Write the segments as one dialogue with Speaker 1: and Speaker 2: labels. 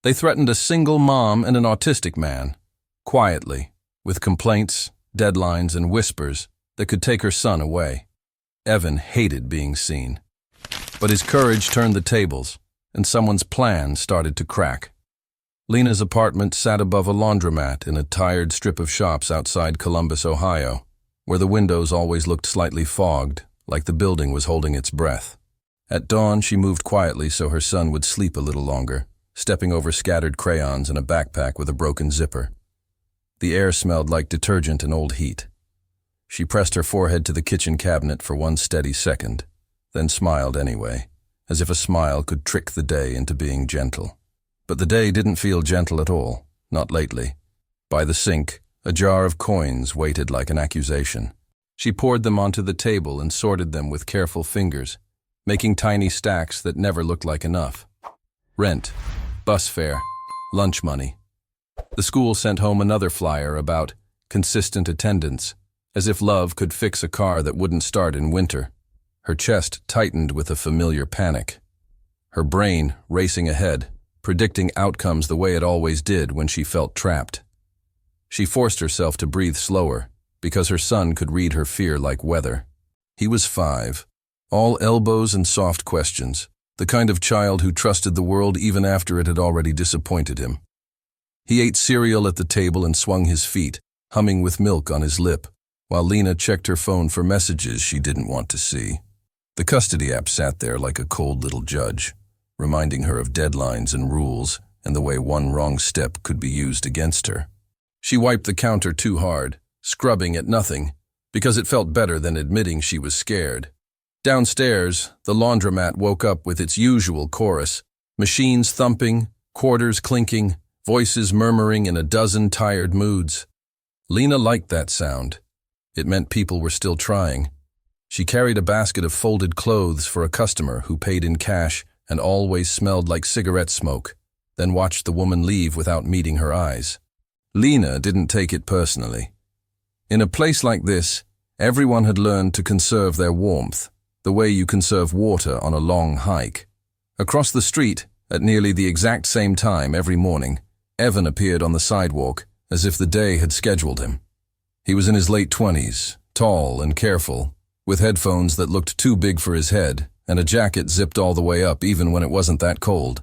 Speaker 1: They threatened a single mom and an autistic man, quietly, with complaints, deadlines, and whispers that could take her son away. Evan hated being seen. But his courage turned the tables, and someone's plan started to crack. Lena's apartment sat above a laundromat in a tired strip of shops outside Columbus, Ohio, where the windows always looked slightly fogged, like the building was holding its breath. At dawn, she moved quietly so her son would sleep a little longer, stepping over scattered crayons and a backpack with a broken zipper. The air smelled like detergent and old heat. She pressed her forehead to the kitchen cabinet for one steady second, then smiled anyway, as if a smile could trick the day into being gentle. But the day didn't feel gentle at all, not lately. By the sink, a jar of coins waited like an accusation. She poured them onto the table and sorted them with careful fingers, making tiny stacks that never looked like enough. Rent, bus fare, lunch money. The school sent home another flyer about consistent attendance, as if love could fix a car that wouldn't start in winter. Her chest tightened with a familiar panic. Her brain racing ahead, predicting outcomes the way it always did when she felt trapped. She forced herself to breathe slower, because her son could read her fear like weather. He was 5, all elbows and soft questions, the kind of child who trusted the world even after it had already disappointed him. He ate cereal at the table and swung his feet, humming with milk on his lip, while Lena checked her phone for messages she didn't want to see. The custody app sat there like a cold little judge, reminding her of deadlines and rules and the way one wrong step could be used against her. She wiped the counter too hard, scrubbing at nothing, because it felt better than admitting she was scared. Downstairs, the laundromat woke up with its usual chorus, machines thumping, quarters clinking, voices murmuring in a dozen tired moods. Lena liked that sound. It meant people were still trying. She carried a basket of folded clothes for a customer who paid in cash and always smelled like cigarette smoke, then watched the woman leave without meeting her eyes. Lena didn't take it personally. In a place like this, everyone had learned to conserve their warmth, the way you conserve water on a long hike. Across the street, at nearly the exact same time every morning, Evan appeared on the sidewalk as if the day had scheduled him. He was in his late 20s, tall and careful, with headphones that looked too big for his head and a jacket zipped all the way up even when it wasn't that cold.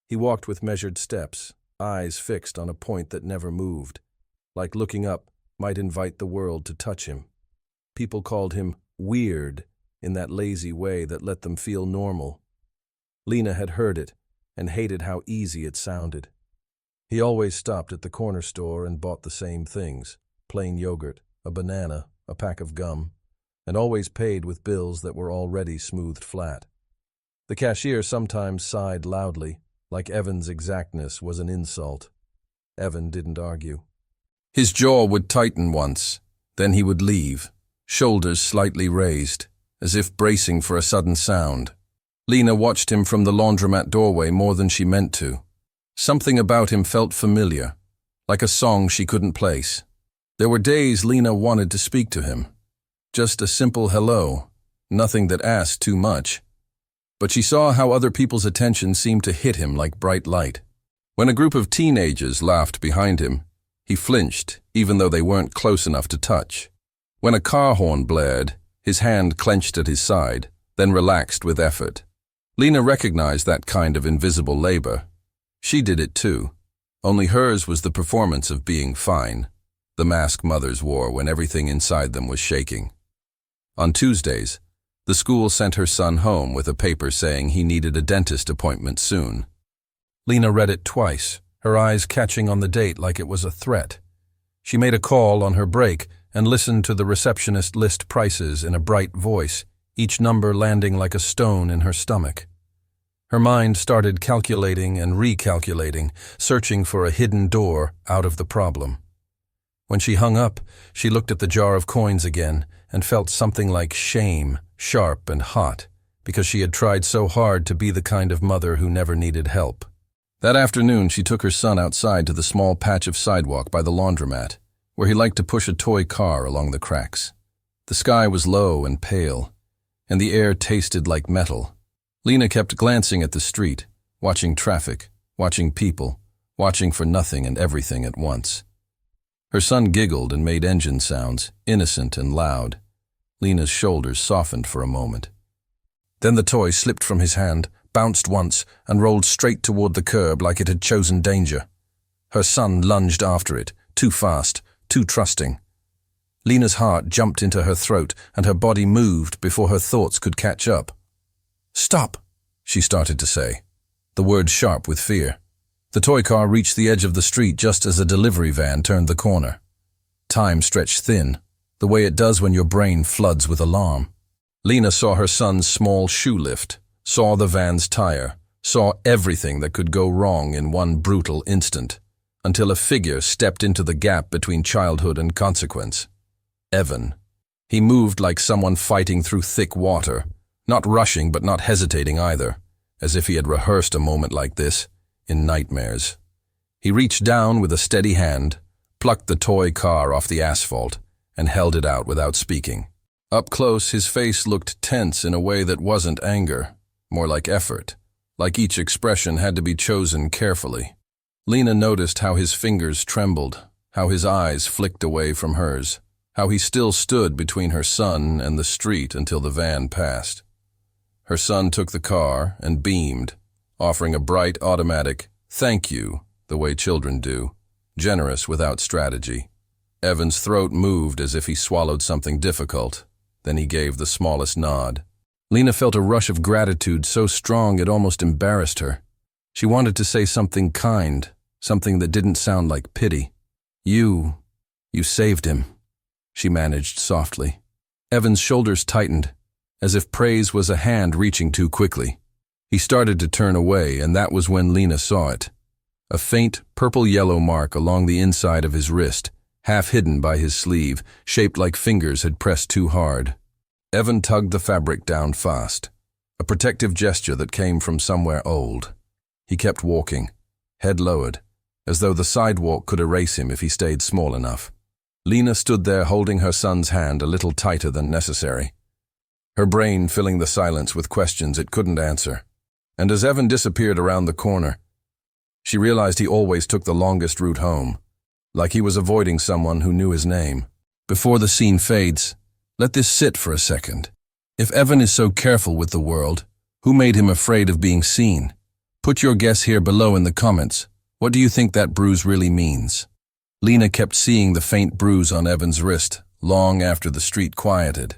Speaker 1: He walked with measured steps, eyes fixed on a point that never moved, like looking up might invite the world to touch him. People called him weird in that lazy way that let them feel normal. Lena had heard it and hated how easy it sounded. He always stopped at the corner store and bought the same things, plain yogurt, a banana, a pack of gum, and always paid with bills that were already smoothed flat. The cashier sometimes sighed loudly, like Evan's exactness was an insult. Evan didn't argue. His jaw would tighten once, then he would leave, shoulders slightly raised, as if bracing for a sudden sound. Lena watched him from the laundromat doorway more than she meant to. Something about him felt familiar, like a song she couldn't place. There were days Lena wanted to speak to him. Just a simple hello, nothing that asked too much. But she saw how other people's attention seemed to hit him like bright light. When a group of teenagers laughed behind him, he flinched, even though they weren't close enough to touch. When a car horn blared, his hand clenched at his side, then relaxed with effort. Lena recognized that kind of invisible labor. She did it too, only hers was the performance of being fine, the mask mothers wore when everything inside them was shaking. On Tuesdays, the school sent her son home with a paper saying he needed a dentist appointment soon. Lena read it twice, her eyes catching on the date like it was a threat. She made a call on her break and listened to the receptionist list prices in a bright voice, each number landing like a stone in her stomach. Her mind started calculating and recalculating, searching for a hidden door out of the problem. When she hung up, she looked at the jar of coins again and felt something like shame, sharp and hot, because she had tried so hard to be the kind of mother who never needed help. That afternoon, she took her son outside to the small patch of sidewalk by the laundromat, where he liked to push a toy car along the cracks. The sky was low and pale, and the air tasted like metal. Lena kept glancing at the street, watching traffic, watching people, watching for nothing and everything at once. Her son giggled and made engine sounds, innocent and loud. Lena's shoulders softened for a moment. Then the toy slipped from his hand, bounced once, and rolled straight toward the curb like it had chosen danger. Her son lunged after it, too fast, too trusting. Lena's heart jumped into her throat and her body moved before her thoughts could catch up. "Stop," she started to say, the word sharp with fear. The toy car reached the edge of the street just as a delivery van turned the corner. Time stretched thin, the way it does when your brain floods with alarm. Lena saw her son's small shoe lift, saw the van's tire, saw everything that could go wrong in one brutal instant, until a figure stepped into the gap between childhood and consequence. Evan. He moved like someone fighting through thick water, not rushing but not hesitating either, as if he had rehearsed a moment like this in nightmares. He reached down with a steady hand, plucked the toy car off the asphalt, and held it out without speaking. Up close, his face looked tense in a way that wasn't anger, more like effort, like each expression had to be chosen carefully. Lena noticed how his fingers trembled, how his eyes flicked away from hers, how he still stood between her son and the street until the van passed. Her son took the car and beamed, offering a bright automatic "thank you," the way children do, generous without strategy. Evan's throat moved as if he swallowed something difficult. Then he gave the smallest nod. Lena felt a rush of gratitude so strong it almost embarrassed her. She wanted to say something kind, something that didn't sound like pity. You saved him," she managed softly. Evan's shoulders tightened, as if praise was a hand reaching too quickly. He started to turn away, and that was when Lena saw it. A faint purple-yellow mark along the inside of his wrist, half hidden by his sleeve, shaped like fingers had pressed too hard. Evan tugged the fabric down fast, a protective gesture that came from somewhere old. He kept walking, head lowered, as though the sidewalk could erase him if he stayed small enough. Lena stood there holding her son's hand a little tighter than necessary, her brain filling the silence with questions it couldn't answer. And as Evan disappeared around the corner, she realized he always took the longest route home, like he was avoiding someone who knew his name. Before the scene fades, let this sit for a second. If Evan is so careful with the world, who made him afraid of being seen? Put your guess here below in the comments. What do you think that bruise really means? Lena kept seeing the faint bruise on Evan's wrist long after the street quieted.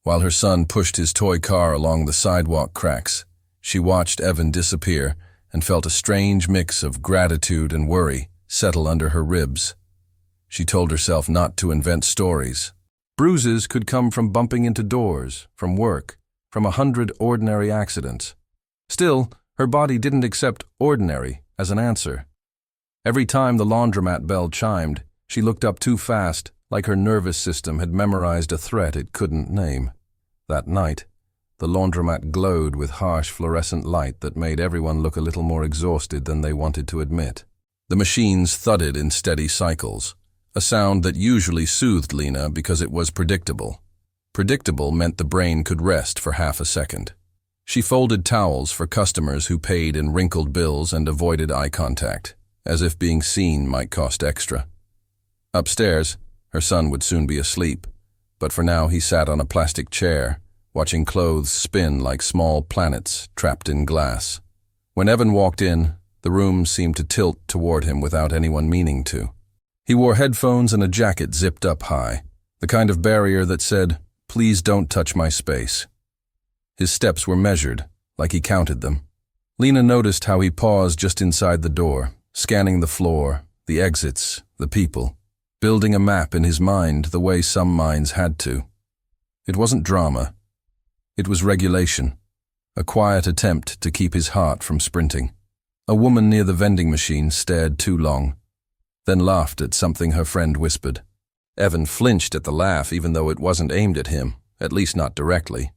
Speaker 1: While her son pushed his toy car along the sidewalk cracks, she watched Evan disappear and felt a strange mix of gratitude and worry settle under her ribs. She told herself not to invent stories. Bruises could come from bumping into doors, from work, from 100 ordinary accidents. Still, her body didn't accept ordinary as an answer. Every time the laundromat bell chimed, she looked up too fast, like her nervous system had memorized a threat it couldn't name. That night, the laundromat glowed with harsh fluorescent light that made everyone look a little more exhausted than they wanted to admit. The machines thudded in steady cycles, a sound that usually soothed Lena because it was predictable. Predictable meant the brain could rest for half a second. She folded towels for customers who paid in wrinkled bills and avoided eye contact, as if being seen might cost extra. Upstairs, her son would soon be asleep, but for now he sat on a plastic chair, watching clothes spin like small planets trapped in glass. When Evan walked in, the room seemed to tilt toward him without anyone meaning to. He wore headphones and a jacket zipped up high, the kind of barrier that said, "Please don't touch my space." His steps were measured, like he counted them. Lena noticed how he paused just inside the door, scanning the floor, the exits, the people, building a map in his mind the way some minds had to. It wasn't drama. It was regulation, a quiet attempt to keep his heart from sprinting. A woman near the vending machine stared too long, then laughed at something her friend whispered. Evan flinched at the laugh even though it wasn't aimed at him, at least not directly.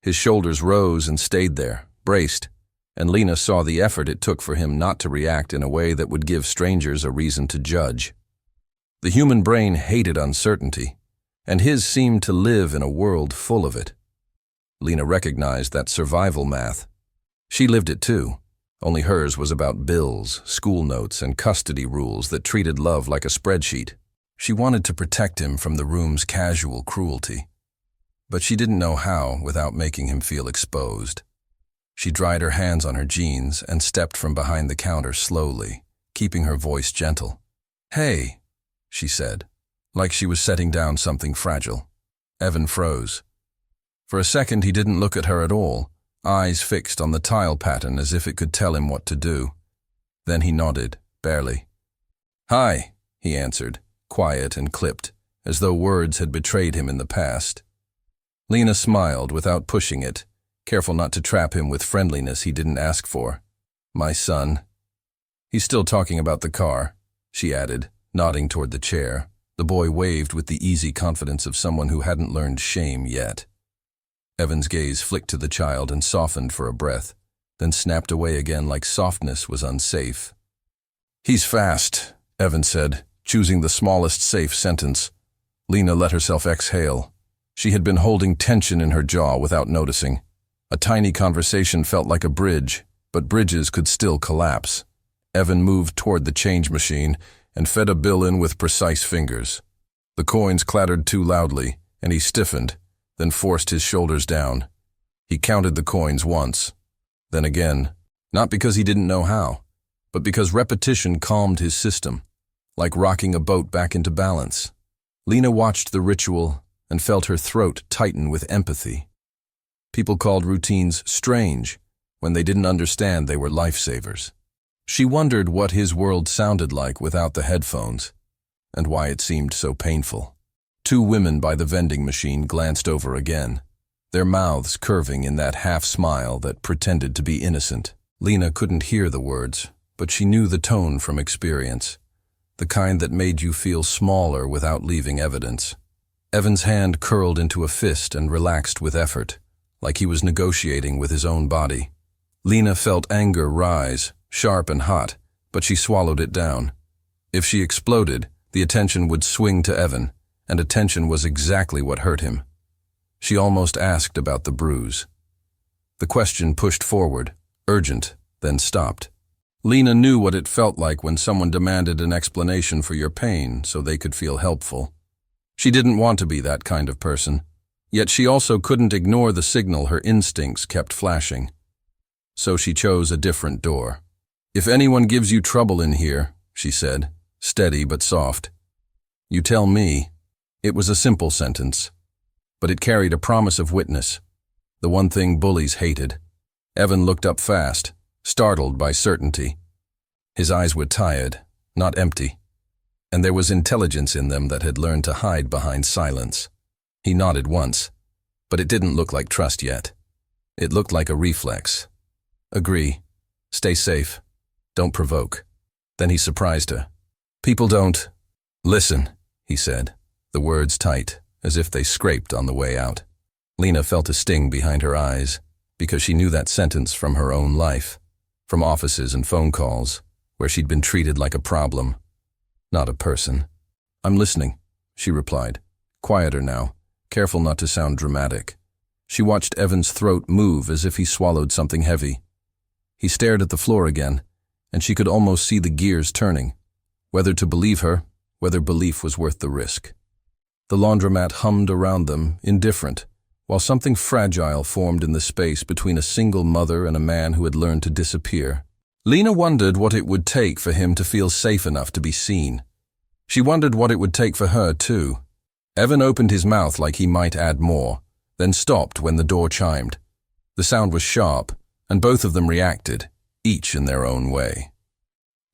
Speaker 1: His shoulders rose and stayed there, braced, and Lena saw the effort it took for him not to react in a way that would give strangers a reason to judge. The human brain hated uncertainty, and his seemed to live in a world full of it. Lena recognized that survival math. She lived it too, Only hers was about bills, school notes, and custody rules that treated love like a spreadsheet. She wanted to protect him from the room's casual cruelty, but she didn't know how without making him feel exposed. She dried her hands on her jeans and stepped from behind the counter slowly, keeping her voice gentle. "Hey," she said, like she was setting down something fragile. Evan froze. For a second he didn't look at her at all, eyes fixed on the tile pattern as if it could tell him what to do. Then he nodded, barely. "Hi," he answered, quiet and clipped, as though words had betrayed him in the past. Lena smiled without pushing it, careful not to trap him with friendliness he didn't ask for. "My son." "He's still talking about the car," she added, nodding toward the chair. The boy waved with the easy confidence of someone who hadn't learned shame yet. Evan's gaze flicked to the child and softened for a breath, then snapped away again like softness was unsafe. "He's fast," Evan said, choosing the smallest safe sentence. Lena let herself exhale. She had been holding tension in her jaw without noticing. A tiny conversation felt like a bridge, but bridges could still collapse. Evan moved toward the change machine and fed a bill in with precise fingers. The coins clattered too loudly, and he stiffened, then forced his shoulders down. He counted the coins once, then again, not because he didn't know how, but because repetition calmed his system, like rocking a boat back into balance. Lena watched the ritual and felt her throat tighten with empathy. People called routines strange when they didn't understand they were lifesavers. She wondered what his world sounded like without the headphones, and why it seemed so painful. 2 women by the vending machine glanced over again, their mouths curving in that half-smile that pretended to be innocent. Lena couldn't hear the words, but she knew the tone from experience, the kind that made you feel smaller without leaving evidence. Evan's hand curled into a fist and relaxed with effort, like he was negotiating with his own body. Lena felt anger rise, sharp and hot, but she swallowed it down. If she exploded, the attention would swing to Evan, and attention was exactly what hurt him. She almost asked about the bruise. The question pushed forward, urgent, then stopped. Lena knew what it felt like when someone demanded an explanation for your pain so they could feel helpful. She didn't want to be that kind of person, yet she also couldn't ignore the signal her instincts kept flashing. So she chose a different door. "If anyone gives you trouble in here," she said, steady but soft, "you tell me." It was a simple sentence, but it carried a promise of witness, the one thing bullies hated. Evan looked up fast, startled by certainty. His eyes were tired, not empty, and there was intelligence in them that had learned to hide behind silence. He nodded once, but it didn't look like trust yet. It looked like a reflex. "Agree. Stay safe. Don't provoke." Then he surprised her. "People don't..." "Listen," he said, the words tight, as if they scraped on the way out. Lena felt a sting behind her eyes, because she knew that sentence from her own life, from offices and phone calls, where she'd been treated like a problem, not a person. "I'm listening," she replied, quieter now, careful not to sound dramatic. She watched Evan's throat move as if he swallowed something heavy. He stared at the floor again, and she could almost see the gears turning, whether to believe her, whether belief was worth the risk. The laundromat hummed around them, indifferent, while something fragile formed in the space between a single mother and a man who had learned to disappear. Lena wondered what it would take for him to feel safe enough to be seen. She wondered what it would take for her, too. Evan opened his mouth like he might add more, then stopped when the door chimed. The sound was sharp, and both of them reacted, each in their own way.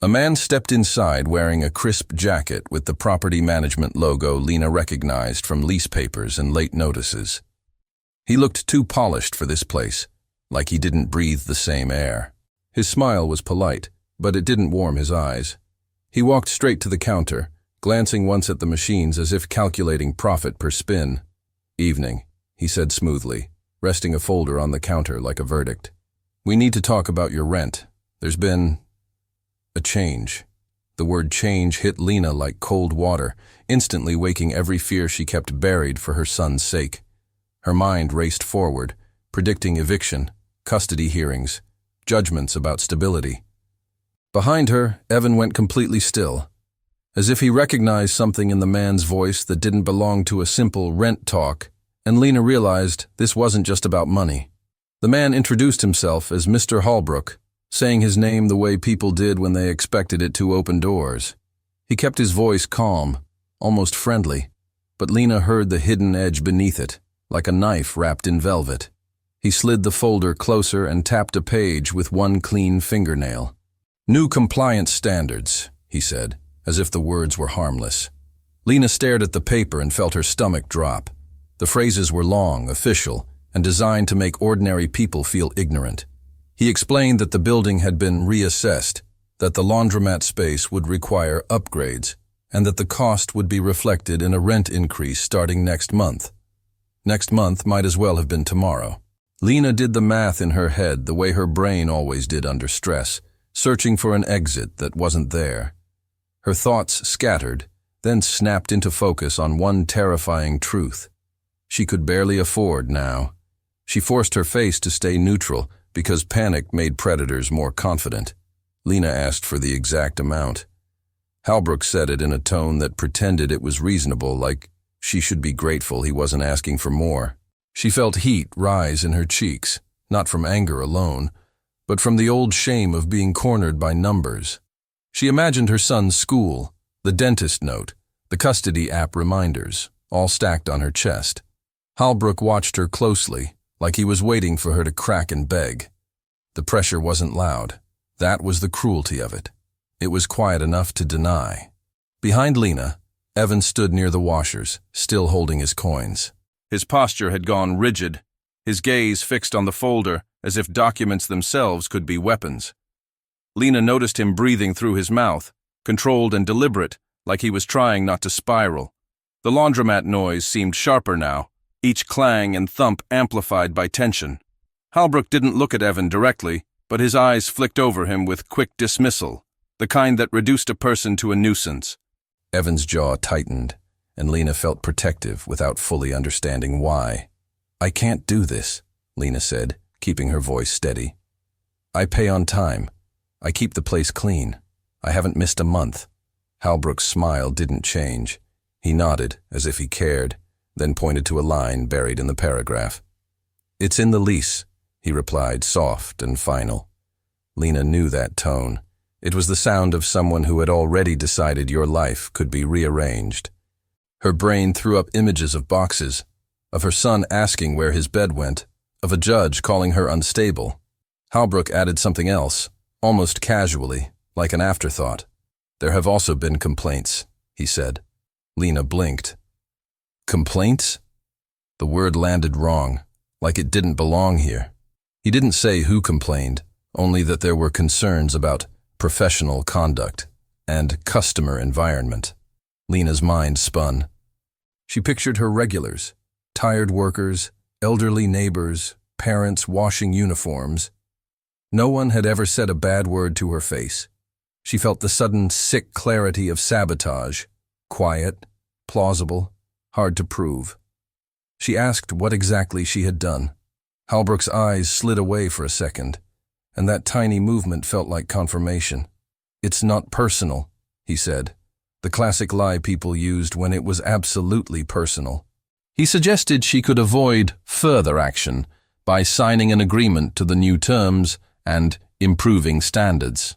Speaker 1: A man stepped inside wearing a crisp jacket with the property management logo Lena recognized from lease papers and late notices. He looked too polished for this place, like he didn't breathe the same air. His smile was polite, but it didn't warm his eyes. He walked straight to the counter, glancing once at the machines as if calculating profit per spin. "Evening," he said smoothly, resting a folder on the counter like a verdict. "We need to talk about your rent. There's been a change." The word change hit Lena like cold water, instantly waking every fear she kept buried for her son's sake. Her mind raced forward, predicting eviction, custody hearings, judgments about stability. Behind her, Evan went completely still, as if he recognized something in the man's voice that didn't belong to a simple rent talk, and Lena realized this wasn't just about money. The man introduced himself as Mr. Holbrook, saying his name the way people did when they expected it to open doors. He kept his voice calm, almost friendly, but Lena heard the hidden edge beneath it, like a knife wrapped in velvet. He slid the folder closer and tapped a page with one clean fingernail. "New compliance standards," he said, as if the words were harmless. Lena stared at the paper and felt her stomach drop. The phrases were long, official, and designed to make ordinary people feel ignorant. He explained that the building had been reassessed, that the laundromat space would require upgrades, and that the cost would be reflected in a rent increase starting next month. Next month might as well have been tomorrow. Lena did the math in her head the way her brain always did under stress, searching for an exit that wasn't there. Her thoughts scattered, then snapped into focus on one terrifying truth. She could barely afford now. She forced her face to stay neutral because panic made predators more confident. Lena asked for the exact amount. Holbrook said it in a tone that pretended it was reasonable, like she should be grateful he wasn't asking for more. She felt heat rise in her cheeks, not from anger alone, but from the old shame of being cornered by numbers. She imagined her son's school, the dentist note, the custody app reminders, all stacked on her chest. Holbrook watched her closely, like he was waiting for her to crack and beg. The pressure wasn't loud. That was the cruelty of it. It was quiet enough to deny. Behind Lena, Evan stood near the washers, still holding his coins. His posture had gone rigid, his gaze fixed on the folder as if documents themselves could be weapons. Lena noticed him breathing through his mouth, controlled and deliberate, like he was trying not to spiral. The laundromat noise seemed sharper now, each clang and thump amplified by tension. Holbrook didn't look at Evan directly, but his eyes flicked over him with quick dismissal, the kind that reduced a person to a nuisance. Evan's jaw tightened, and Lena felt protective without fully understanding why. "I can't do this," Lena said, keeping her voice steady. "I pay on time. I keep the place clean. I haven't missed a month." Holbrook's smile didn't change. He nodded, as if he cared, then pointed to a line buried in the paragraph. "It's in the lease," he replied, soft and final. Lena knew that tone. It was the sound of someone who had already decided your life could be rearranged. Her brain threw up images of boxes, of her son asking where his bed went, of a judge calling her unstable. Holbrook added something else, almost casually, like an afterthought. "There have also been complaints," he said. Lena blinked. Complaints? The word landed wrong, like it didn't belong here. He didn't say who complained, only that there were concerns about professional conduct and customer environment. Lena's mind spun. She pictured her regulars, tired workers, elderly neighbors, parents washing uniforms. No one had ever said a bad word to her face. She felt the sudden sick clarity of sabotage, quiet, plausible, hard to prove. She asked what exactly she had done. Holbrook's eyes slid away for a second, and that tiny movement felt like confirmation. "It's not personal," he said, the classic lie people used when it was absolutely personal. He suggested she could avoid further action by signing an agreement to the new terms and improving standards.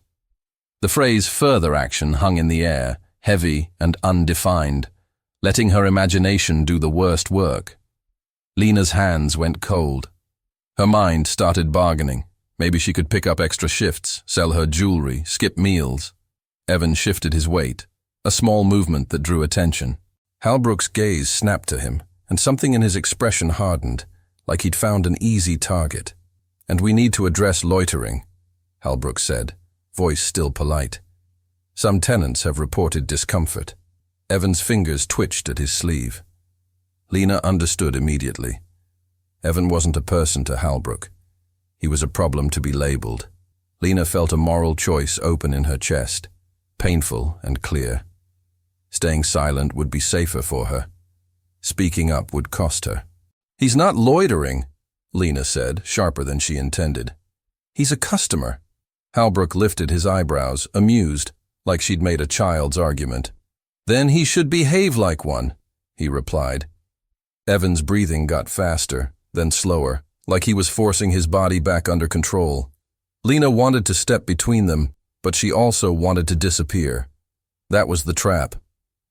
Speaker 1: The phrase further action hung in the air, heavy and undefined, letting her imagination do the worst work. Lena's hands went cold. Her mind started bargaining. Maybe she could pick up extra shifts, sell her jewelry, skip meals. Evan shifted his weight, a small movement that drew attention. Holbrook's gaze snapped to him, and something in his expression hardened, like he'd found an easy target. "And we need to address loitering," Holbrook said, voice still polite. "Some tenants have reported discomfort." Evan's fingers twitched at his sleeve. Lena understood immediately. Evan wasn't a person to Holbrook. He was a problem to be labeled. Lena felt a moral choice open in her chest, painful and clear. Staying silent would be safer for her. Speaking up would cost her. "He's not loitering," Lena said, sharper than she intended. He's a customer. Halbrook lifted his eyebrows, amused, like she'd made a child's argument. Then he should behave like one, he replied. Evan's breathing got faster, then slower, like he was forcing his body back under control. Lena wanted to step between them, but she also wanted to disappear. That was the trap.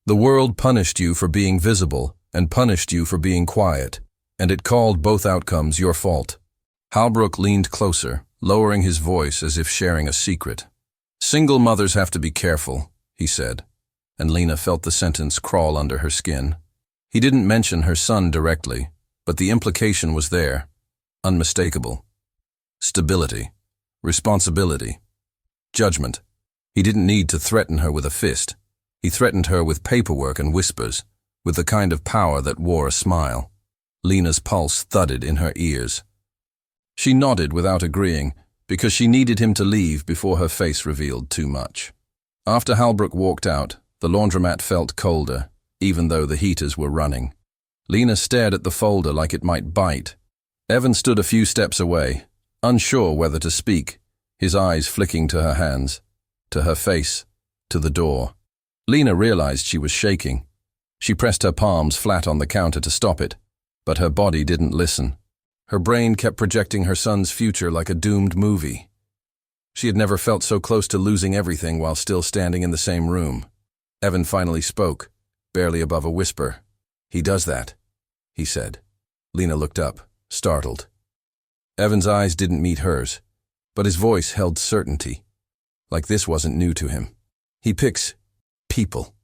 Speaker 1: The world punished you for being visible and punished you for being quiet, and it called both outcomes your fault. Halbrook leaned closer, lowering his voice as if sharing a secret. Single mothers have to be careful, he said, and Lena felt the sentence crawl under her skin. He didn't mention her son directly, but the implication was there, unmistakable. Stability, responsibility, judgment. He didn't need to threaten her with a fist. He threatened her with paperwork and whispers, with the kind of power that wore a smile. Lena's pulse thudded in her ears. She nodded without agreeing, because she needed him to leave before her face revealed too much. After Halbrook walked out, the laundromat felt colder, even though the heaters were running. Lena stared at the folder like it might bite. Evan stood a few steps away, unsure whether to speak, his eyes flicking to her hands, to her face, to the door. Lena realized she was shaking. She pressed her palms flat on the counter to stop it, but her body didn't listen. Her brain kept projecting her son's future like a doomed movie. She had never felt so close to losing everything while still standing in the same room. Evan finally spoke, barely above a whisper. "He does that," he said. Lena looked up, startled. Evan's eyes didn't meet hers, but his voice held certainty, like this wasn't new to him. "He picks people,"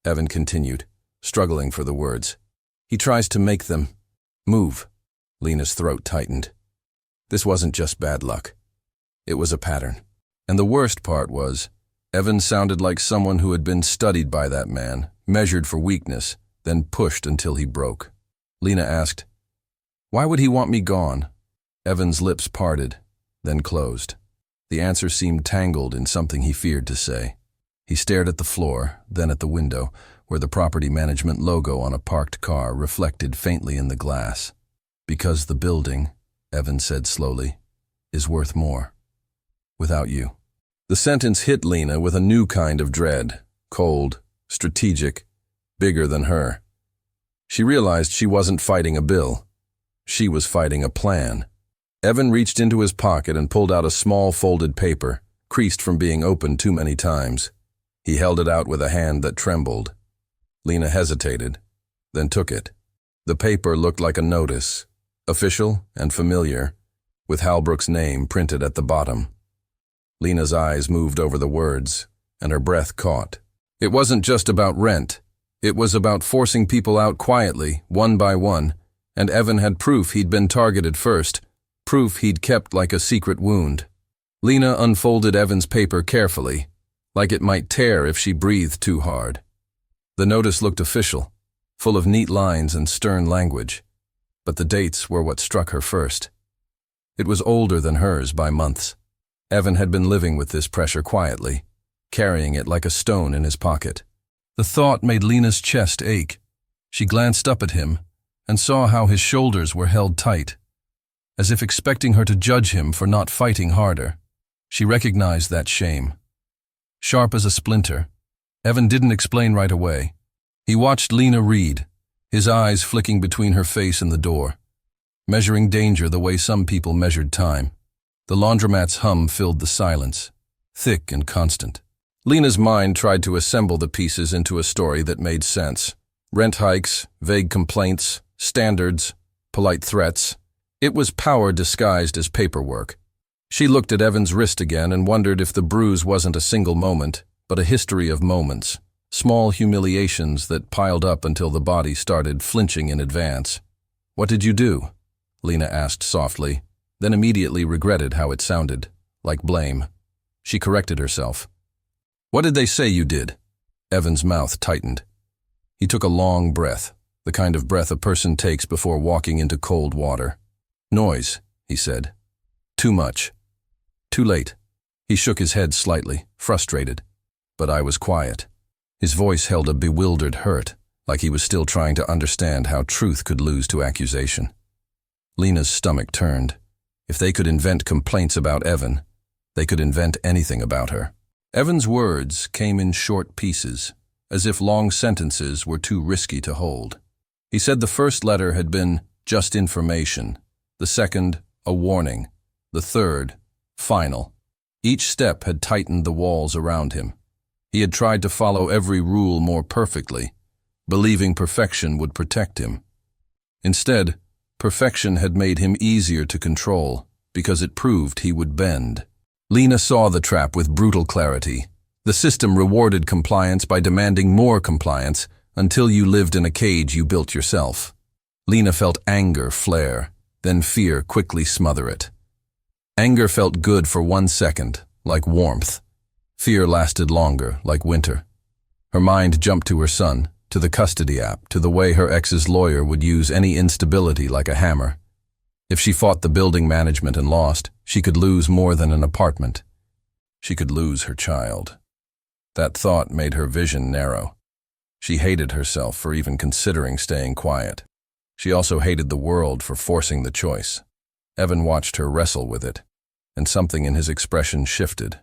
Speaker 1: Evan continued, struggling for the words. "He tries to make them move." Lena's throat tightened. This wasn't just bad luck. It was a pattern. And the worst part was, Evan sounded like someone who had been studied by that man, measured for weakness, then pushed until he broke. Lena asked, "Why would he want me gone?" Evan's lips parted, then closed. The answer seemed tangled in something he feared to say. He stared at the floor, then at the window, where the property management logo on a parked car reflected faintly in the glass. "Because the building," Evan said slowly, "is worth more. Without you." The sentence hit Lena with a new kind of dread, cold, strategic, bigger than her. She realized she wasn't fighting a bill. She was fighting a plan. Evan reached into his pocket and pulled out a small folded paper, creased from being opened too many times. He held it out with a hand that trembled. Lena hesitated, then took it. The paper looked like a notice, official and familiar, with Halbrook's name printed at the bottom. Lena's eyes moved over the words, and her breath caught. It wasn't just about rent. It was about forcing people out quietly, one by one, and Evan had proof he'd been targeted first, proof he'd kept like a secret wound. Lena unfolded Evan's paper carefully, like it might tear if she breathed too hard. The notice looked official, full of neat lines and stern language, but the dates were what struck her first. It was older than hers by months. Evan had been living with this pressure quietly, carrying it like a stone in his pocket. The thought made Lena's chest ache. She glanced up at him and saw how his shoulders were held tight, as if expecting her to judge him for not fighting harder. She recognized that shame. Sharp as a splinter, Evan didn't explain right away. He watched Lena read, his eyes flicking between her face and the door, measuring danger the way some people measured time. The laundromat's hum filled the silence, thick and constant. Lena's mind tried to assemble the pieces into a story that made sense. Rent hikes, vague complaints, standards, polite threats. It was power disguised as paperwork. She looked at Evan's wrist again and wondered if the bruise wasn't a single moment, but a history of moments, small humiliations that piled up until the body started flinching in advance. "What did you do?" Lena asked softly, then immediately regretted how it sounded, like blame. She corrected herself. "What did they say you did?" Evan's mouth tightened. He took a long breath, the kind of breath a person takes before walking into cold water. "Noise," he said. "Too much. Too late." He shook his head slightly, frustrated. "But I was quiet." His voice held a bewildered hurt, like he was still trying to understand how truth could lose to accusation. Lena's stomach turned. If they could invent complaints about Evan, they could invent anything about her. Evan's words came in short pieces, as if long sentences were too risky to hold. He said the first letter had been just information, the second, a warning, the third, final. Each step had tightened the walls around him. He had tried to follow every rule more perfectly, believing perfection would protect him. Instead, perfection had made him easier to control because it proved he would bend. Lena saw the trap with brutal clarity. The system rewarded compliance by demanding more compliance until you lived in a cage you built yourself. Lena felt anger flare, then fear quickly smother it. Anger felt good for 1 second, like warmth. Fear lasted longer, like winter. Her mind jumped to her son, to the custody app, to the way her ex's lawyer would use any instability like a hammer. If she fought the building management and lost, she could lose more than an apartment. She could lose her child. That thought made her vision narrow. She hated herself for even considering staying quiet. She also hated the world for forcing the choice. Evan watched her wrestle with it, and something in his expression shifted.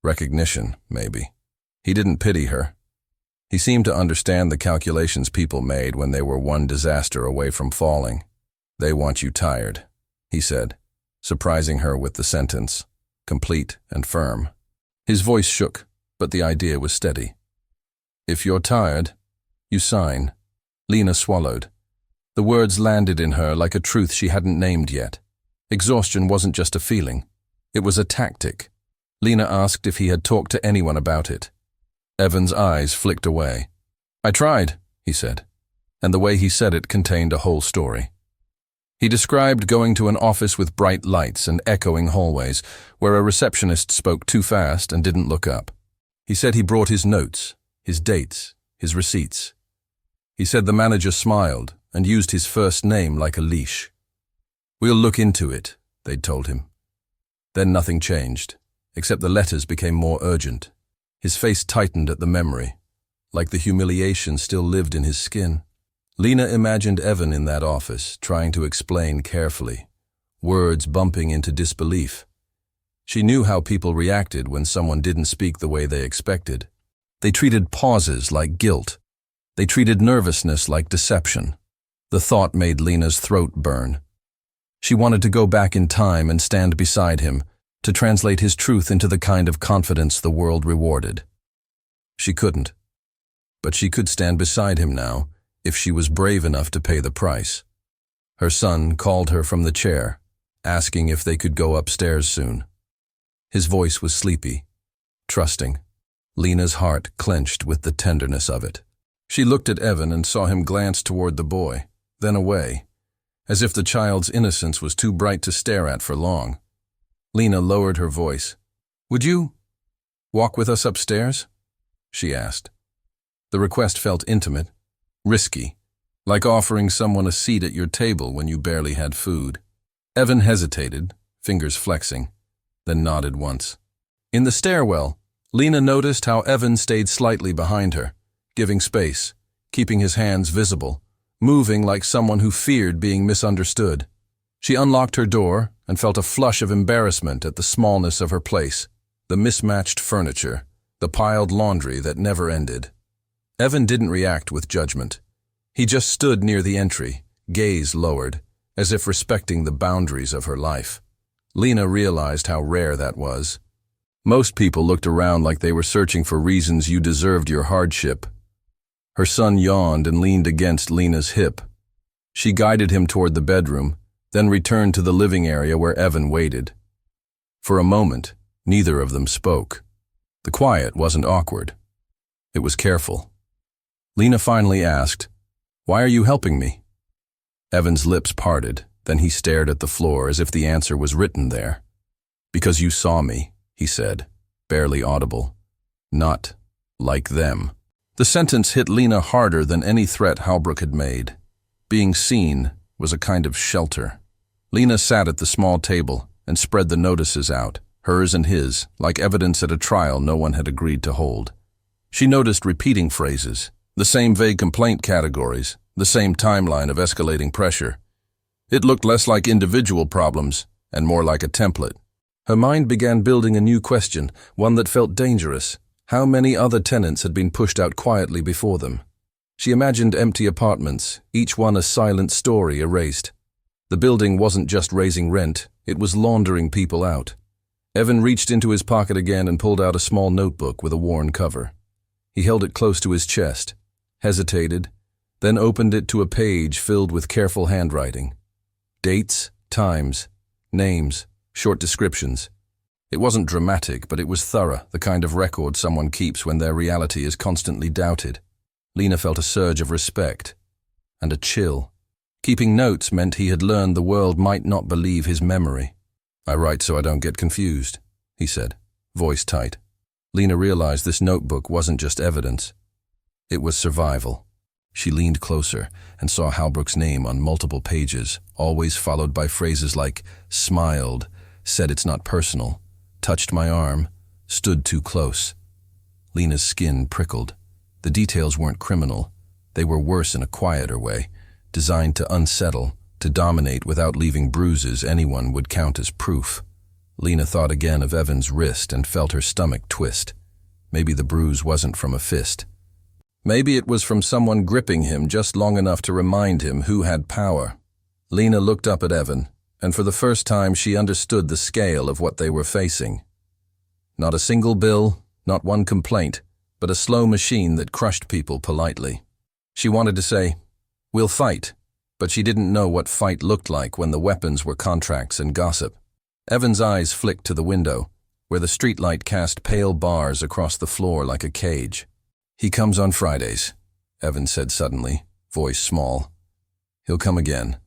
Speaker 1: Recognition, maybe. He didn't pity her. He seemed to understand the calculations people made when they were one disaster away from falling. "They want you tired," he said, surprising her with the sentence, complete and firm. His voice shook, but the idea was steady. "If you're tired, you sign." Lena swallowed. The words landed in her like a truth she hadn't named yet. Exhaustion wasn't just a feeling. It was a tactic. Lena asked if he had talked to anyone about it. Evan's eyes flicked away. "I tried," he said, and the way he said it contained a whole story. He described going to an office with bright lights and echoing hallways, where a receptionist spoke too fast and didn't look up. He said he brought his notes, his dates, his receipts. He said the manager smiled and used his first name like a leash. "We'll look into it," they'd told him. Then nothing changed, except the letters became more urgent. His face tightened at the memory, like the humiliation still lived in his skin. Lena imagined Evan in that office, trying to explain carefully, words bumping into disbelief. She knew how people reacted when someone didn't speak the way they expected. They treated pauses like guilt. They treated nervousness like deception. The thought made Lena's throat burn. She wanted to go back in time and stand beside him, to translate his truth into the kind of confidence the world rewarded. She couldn't. But she could stand beside him now, if she was brave enough to pay the price. Her son called her from the chair, asking if they could go upstairs soon. His voice was sleepy, trusting. Lena's heart clenched with the tenderness of it. She looked at Evan and saw him glance toward the boy, then away, as if the child's innocence was too bright to stare at for long. Lena lowered her voice. "Would you walk with us upstairs?" she asked. The request felt intimate, risky, like offering someone a seat at your table when you barely had food. Evan hesitated, fingers flexing, then nodded once. In the stairwell, Lena noticed how Evan stayed slightly behind her, giving space, keeping his hands visible, moving like someone who feared being misunderstood. She unlocked her door and felt a flush of embarrassment at the smallness of her place, the mismatched furniture, the piled laundry that never ended. Evan didn't react with judgment. He just stood near the entry, gaze lowered, as if respecting the boundaries of her life. Lena realized how rare that was. Most people looked around like they were searching for reasons you deserved your hardship. Her son yawned and leaned against Lena's hip. She guided him toward the bedroom, then returned to the living area where Evan waited. For a moment, neither of them spoke. The quiet wasn't awkward. It was careful. Lena finally asked, "Why are you helping me?" Evan's lips parted, then he stared at the floor as if the answer was written there. "Because you saw me," he said, barely audible. "Not like them." The sentence hit Lena harder than any threat Halbrook had made. Being seen was a kind of shelter. Lena sat at the small table and spread the notices out, hers and his, like evidence at a trial no one had agreed to hold. She noticed repeating phrases, the same vague complaint categories, the same timeline of escalating pressure. It looked less like individual problems and more like a template. Her mind began building a new question, one that felt dangerous. How many other tenants had been pushed out quietly before them? She imagined empty apartments, each one a silent story erased. The building wasn't just raising rent, it was laundering people out. Evan reached into his pocket again and pulled out a small notebook with a worn cover. He held it close to his chest, hesitated, then opened it to a page filled with careful handwriting. Dates, times, names, short descriptions. It wasn't dramatic, but it was thorough, the kind of record someone keeps when their reality is constantly doubted. Lena felt a surge of respect and a chill. Keeping notes meant he had learned the world might not believe his memory. "I write so I don't get confused," he said, voice tight. Lena realized this notebook wasn't just evidence. It was survival. She leaned closer and saw Halbrook's name on multiple pages, always followed by phrases like smiled, said it's not personal, touched my arm, stood too close. Lena's skin prickled. The details weren't criminal. They were worse in a quieter way, designed to unsettle, to dominate without leaving bruises anyone would count as proof. Lena thought again of Evan's wrist and felt her stomach twist. Maybe the bruise wasn't from a fist. Maybe it was from someone gripping him just long enough to remind him who had power. Lena looked up at Evan, and for the first time she understood the scale of what they were facing. Not a single bill, not one complaint, but a slow machine that crushed people politely. She wanted to say, "We'll fight," but she didn't know what fight looked like when the weapons were contracts and gossip. Evan's eyes flicked to the window, where the streetlight cast pale bars across the floor like a cage. "He comes on Fridays," Evan said suddenly, voice small. "He'll come again."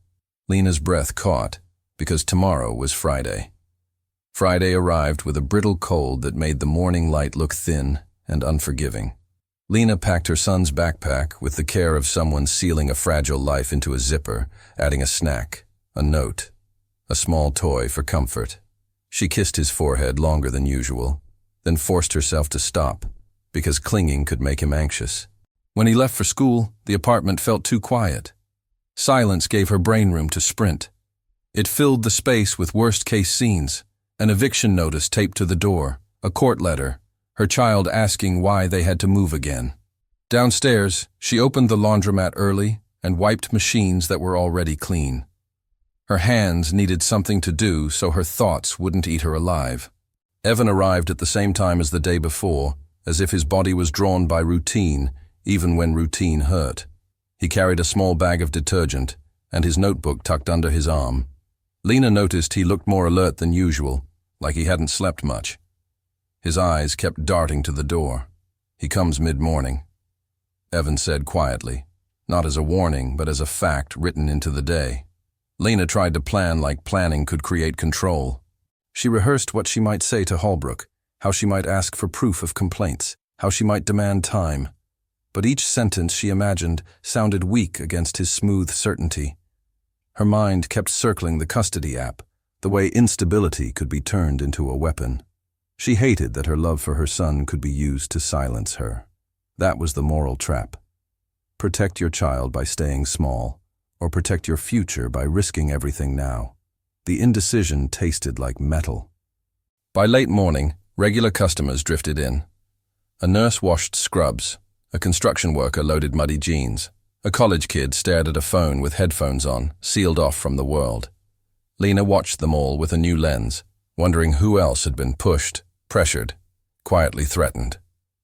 Speaker 1: Lena's breath caught, because tomorrow was Friday. Friday arrived with a brittle cold that made the morning light look thin and unforgiving. Lena packed her son's backpack with the care of someone sealing a fragile life into a zipper, adding a snack, a note, a small toy for comfort. She kissed his forehead longer than usual, then forced herself to stop, because clinging could make him anxious. When he left for school, the apartment felt too quiet. Silence gave her brain room to sprint. It filled the space with worst-case scenes, an eviction notice taped to the door, a court letter, her child asking why they had to move again. Downstairs, she opened the laundromat early and wiped machines that were already clean. Her hands needed something to do so her thoughts wouldn't eat her alive. Evan arrived at the same time as the day before, as if his body was drawn by routine, even when routine hurt. He carried a small bag of detergent and his notebook tucked under his arm. Lena noticed he looked more alert than usual, like he hadn't slept much. His eyes kept darting to the door. "He comes mid-morning," Evan said quietly, not as a warning but as a fact written into the day. Lena tried to plan like planning could create control. She rehearsed what she might say to Holbrook, how she might ask for proof of complaints, how she might demand time. But each sentence she imagined sounded weak against his smooth certainty. Her mind kept circling the custody app, the way instability could be turned into a weapon. She hated that her love for her son could be used to silence her. That was the moral trap. Protect your child by staying small, or protect your future by risking everything now. The indecision tasted like metal. By late morning, regular customers drifted in. A nurse washed scrubs. A construction worker loaded muddy jeans. A college kid stared at a phone with headphones on, sealed off from the world. Lena watched them all with a new lens, wondering who else had been pushed, pressured, quietly threatened.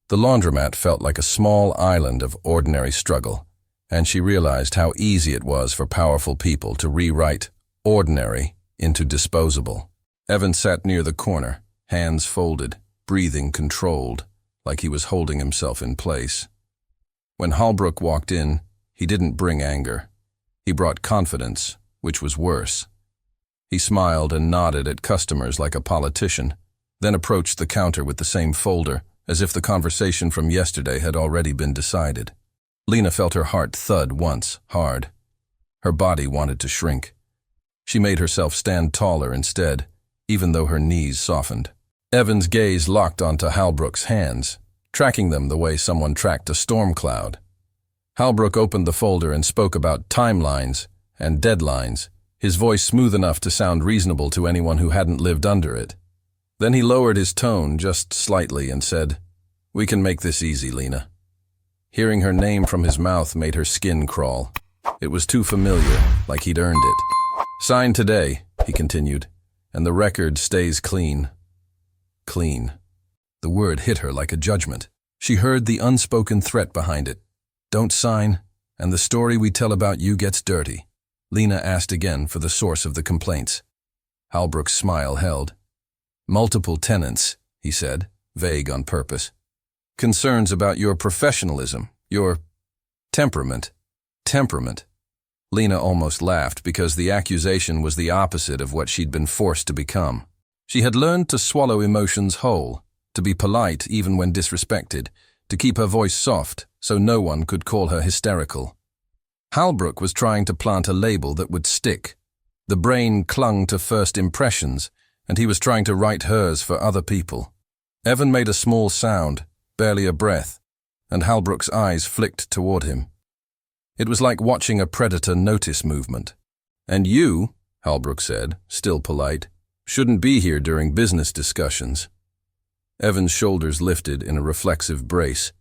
Speaker 1: The laundromat felt like a small island of ordinary struggle, and she realized how easy it was for powerful people to rewrite ordinary into disposable. Evan sat near the corner, hands folded, breathing controlled, like he was holding himself in place. When Holbrook walked in, he didn't bring anger. He brought confidence, which was worse. He smiled and nodded at customers like a politician, then approached the counter with the same folder, as if the conversation from yesterday had already been decided. Lena felt her heart thud once, hard. Her body wanted to shrink. She made herself stand taller instead, even though her knees softened. Evan's gaze locked onto Halbrook's hands, tracking them the way someone tracked a storm cloud. Halbrook opened the folder and spoke about timelines and deadlines, his voice smooth enough to sound reasonable to anyone who hadn't lived under it. Then he lowered his tone just slightly and said, "We can make this easy, Lena." Hearing her name from his mouth made her skin crawl. It was too familiar, like he'd earned it. "Sign today," he continued, "and the record stays clean." Clean. The word hit her like a judgment. She heard the unspoken threat behind it. "Don't sign, and the story we tell about you gets dirty." Lena asked again for the source of the complaints. Halbrook's smile held. "Multiple tenants," he said, vague on purpose. "Concerns about your professionalism, your temperament." Temperament. Lena almost laughed because the accusation was the opposite of what she'd been forced to become. She had learned to swallow emotions whole, to be polite even when disrespected, to keep her voice soft so no one could call her hysterical. Halbrook was trying to plant a label that would stick. The brain clung to first impressions, and he was trying to write hers for other people. Evan made a small sound, barely a breath, and Halbrook's eyes flicked toward him. It was like watching a predator notice movement. "And you," Halbrook said, still polite, "shouldn't be here during business discussions." Evan's shoulders lifted in a reflexive brace.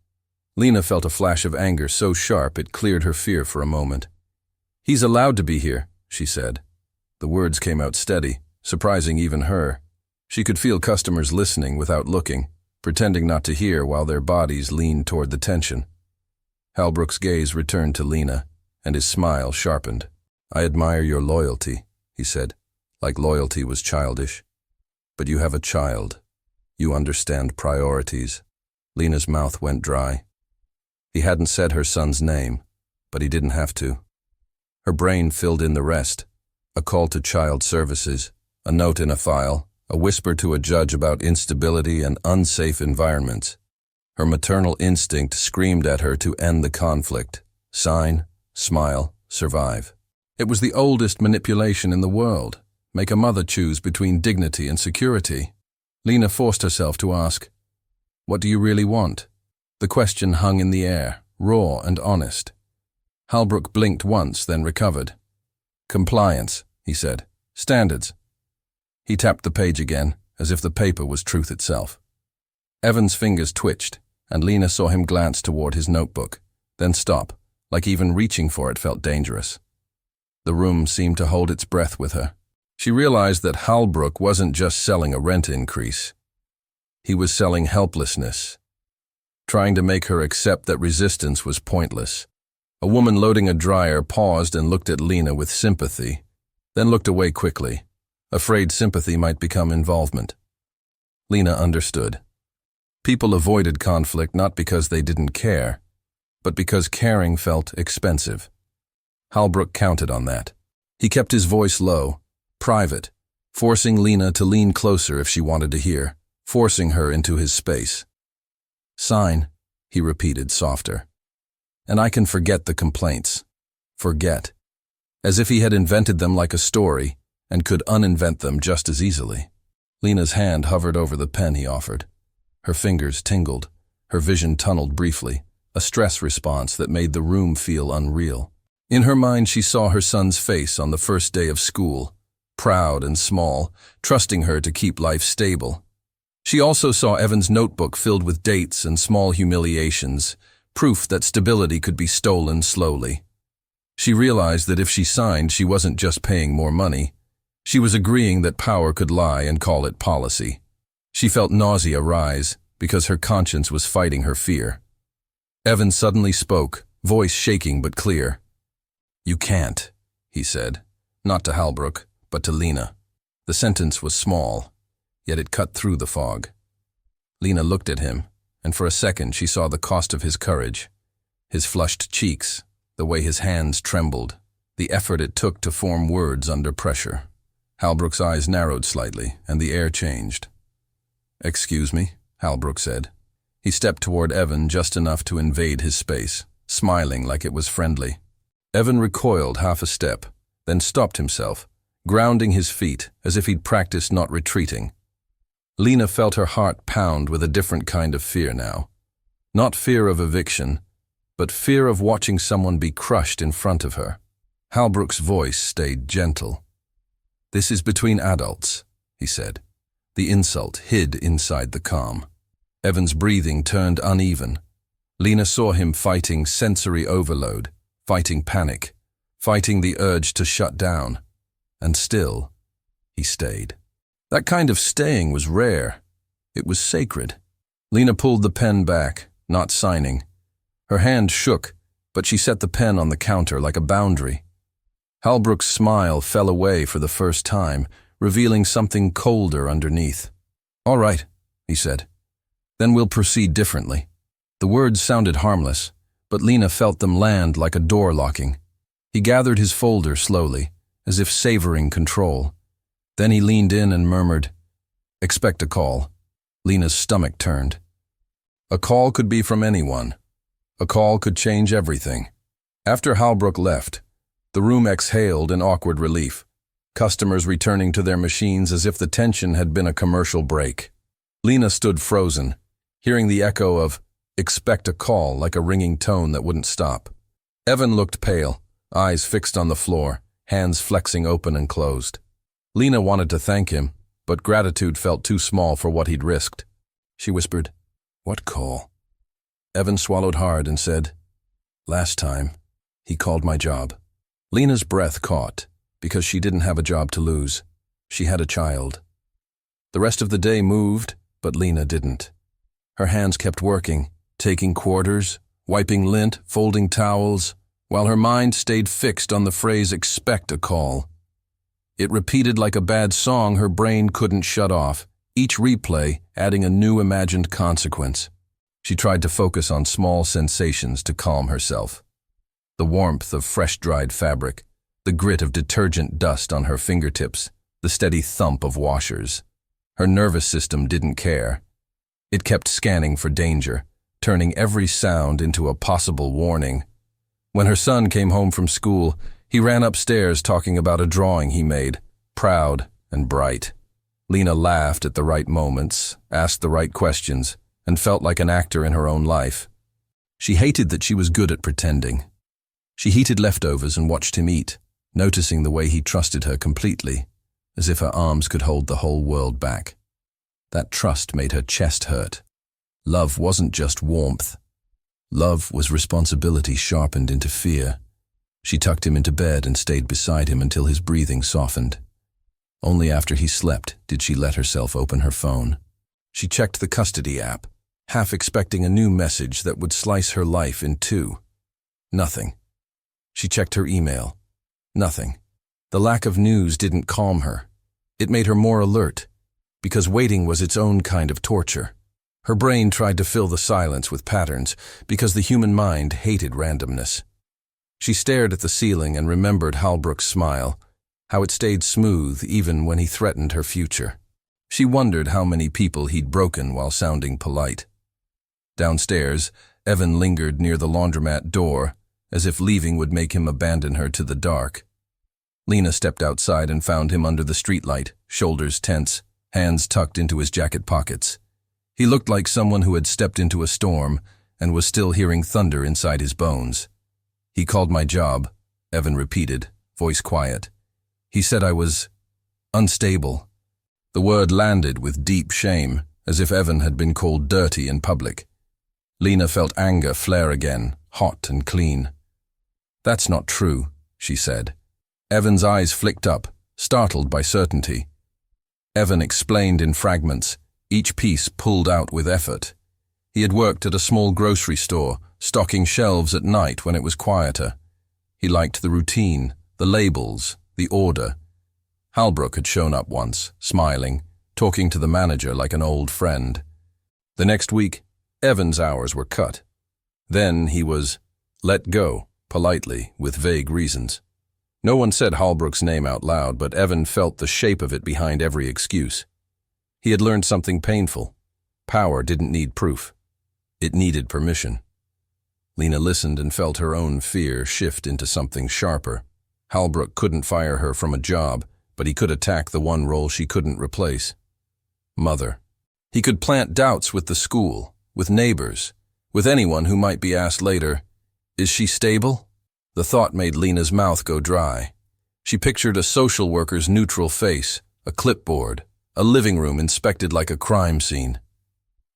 Speaker 1: Lena felt a flash of anger so sharp it cleared her fear for a moment. "He's allowed to be here," she said. The words came out steady, surprising even her. She could feel customers listening without looking, pretending not to hear while their bodies leaned toward the tension. Halbrook's gaze returned to Lena, and his smile sharpened. "I admire your loyalty," he said, like loyalty was childish. "But you have a child. You understand priorities." Lena's mouth went dry. He hadn't said her son's name, but he didn't have to. Her brain filled in the rest. A call to child services, a note in a file, a whisper to a judge about instability and unsafe environments. Her maternal instinct screamed at her to end the conflict. Sign, smile, survive. It was the oldest manipulation in the world. Make a mother choose between dignity and security. Lena forced herself to ask, "What do you really want?" The question hung in the air, raw and honest. Halbrook blinked once, then recovered. "Compliance," he said. "Standards." He tapped the page again, as if the paper was truth itself. Evan's fingers twitched, and Lena saw him glance toward his notebook, then stop, like even reaching for it felt dangerous. The room seemed to hold its breath with her. She realized that Halbrook wasn't just selling a rent increase. He was selling helplessness, trying to make her accept that resistance was pointless. A woman loading a dryer paused and looked at Lena with sympathy, then looked away quickly, afraid sympathy might become involvement. Lena understood. People avoided conflict not because they didn't care, but because caring felt expensive. Halbrook counted on that. He kept his voice low, private, forcing Lena to lean closer if she wanted to hear, forcing her into his space. "Sign," he repeated, softer. "And I can forget the complaints." Forget. As if he had invented them like a story, and could uninvent them just as easily. Lena's hand hovered over the pen he offered. Her fingers tingled, her vision tunneled briefly, a stress response that made the room feel unreal. In her mind she saw her son's face on the first day of school, proud and small, trusting her to keep life stable. She also saw Evan's notebook filled with dates and small humiliations, proof that stability could be stolen slowly. She realized that if she signed, she wasn't just paying more money. She was agreeing that power could lie and call it policy. She felt nausea rise because her conscience was fighting her fear. Evan suddenly spoke, voice shaking but clear. "You can't," he said, not to Halbrook, but to Lena. The sentence was small, yet it cut through the fog. Lena looked at him, and for a second she saw the cost of his courage. His flushed cheeks, the way his hands trembled, the effort it took to form words under pressure. Halbrook's eyes narrowed slightly, and the air changed. "Excuse me," Halbrook said. He stepped toward Evan just enough to invade his space, smiling like it was friendly. Evan recoiled half a step, then stopped himself, grounding his feet as if he'd practiced not retreating. Lena felt her heart pound with a different kind of fear now. Not fear of eviction, but fear of watching someone be crushed in front of her. Halbrook's voice stayed gentle, "This is between adults," he said. The insult hid inside the calm. Evan's breathing turned uneven. Lena saw him fighting sensory overload, fighting panic, fighting the urge to shut down. And still, he stayed. That kind of staying was rare. It was sacred. Lena pulled the pen back, not signing. Her hand shook, but she set the pen on the counter like a boundary. Halbrook's smile fell away for the first time, revealing something colder underneath. "All right," he said. "Then we'll proceed differently." The words sounded harmless, but Lena felt them land like a door locking. He gathered his folder slowly, as if savoring control. Then he leaned in and murmured, "Expect a call." Lena's stomach turned. A call could be from anyone. A call could change everything. After Halbrook left, the room exhaled in awkward relief, customers returning to their machines as if the tension had been a commercial break. Lena stood frozen, hearing the echo of "expect a call" like a ringing tone that wouldn't stop. Evan looked pale, eyes fixed on the floor, hands flexing open and closed. Lena wanted to thank him, but gratitude felt too small for what he'd risked. She whispered, "What call?" Evan swallowed hard and said, "Last time, he called my job." Lena's breath caught, because she didn't have a job to lose. She had a child. The rest of the day moved, but Lena didn't. Her hands kept working, taking quarters, wiping lint, folding towels, while her mind stayed fixed on the phrase "expect a call." It repeated like a bad song her brain couldn't shut off, each replay adding a new imagined consequence. She tried to focus on small sensations to calm herself. The warmth of fresh-dried fabric, the grit of detergent dust on her fingertips, the steady thump of washers. Her nervous system didn't care. It kept scanning for danger, turning every sound into a possible warning. When her son came home from school, he ran upstairs talking about a drawing he made, proud and bright. Lena laughed at the right moments, asked the right questions, and felt like an actor in her own life. She hated that she was good at pretending. She heated leftovers and watched him eat, noticing the way he trusted her completely, as if her arms could hold the whole world back. That trust made her chest hurt. Love wasn't just warmth. Love was responsibility sharpened into fear. She tucked him into bed and stayed beside him until his breathing softened. Only after he slept did she let herself open her phone. She checked the custody app, half expecting a new message that would slice her life in two. Nothing. She checked her email. Nothing. The lack of news didn't calm her. It made her more alert, because waiting was its own kind of torture. Her brain tried to fill the silence with patterns, because the human mind hated randomness. She stared at the ceiling and remembered Halbrook's smile, how it stayed smooth even when he threatened her future. She wondered how many people he'd broken while sounding polite. Downstairs, Evan lingered near the laundromat door, as if leaving would make him abandon her to the dark. Lena stepped outside and found him under the streetlight, shoulders tense, hands tucked into his jacket pockets. He looked like someone who had stepped into a storm and was still hearing thunder inside his bones. "He called my job," Evan repeated, voice quiet. "He said I was unstable." The word landed with deep shame, as if Evan had been called dirty in public. Lena felt anger flare again, hot and clean. "That's not true," she said. Evan's eyes flicked up, startled by certainty. Evan explained in fragments, each piece pulled out with effort. He had worked at a small grocery store, stocking shelves at night when it was quieter. He liked the routine, the labels, the order. Halbrook had shown up once, smiling, talking to the manager like an old friend. The next week, Evan's hours were cut. Then he was let go, politely, with vague reasons. No one said Halbrook's name out loud, but Evan felt the shape of it behind every excuse. He had learned something painful. Power didn't need proof. It needed permission. Lena listened and felt her own fear shift into something sharper. Halbrook couldn't fire her from a job, but he could attack the one role she couldn't replace. Mother. He could plant doubts with the school, with neighbors, with anyone who might be asked later, "Is she stable?" The thought made Lena's mouth go dry. She pictured a social worker's neutral face, a clipboard, a living room inspected like a crime scene.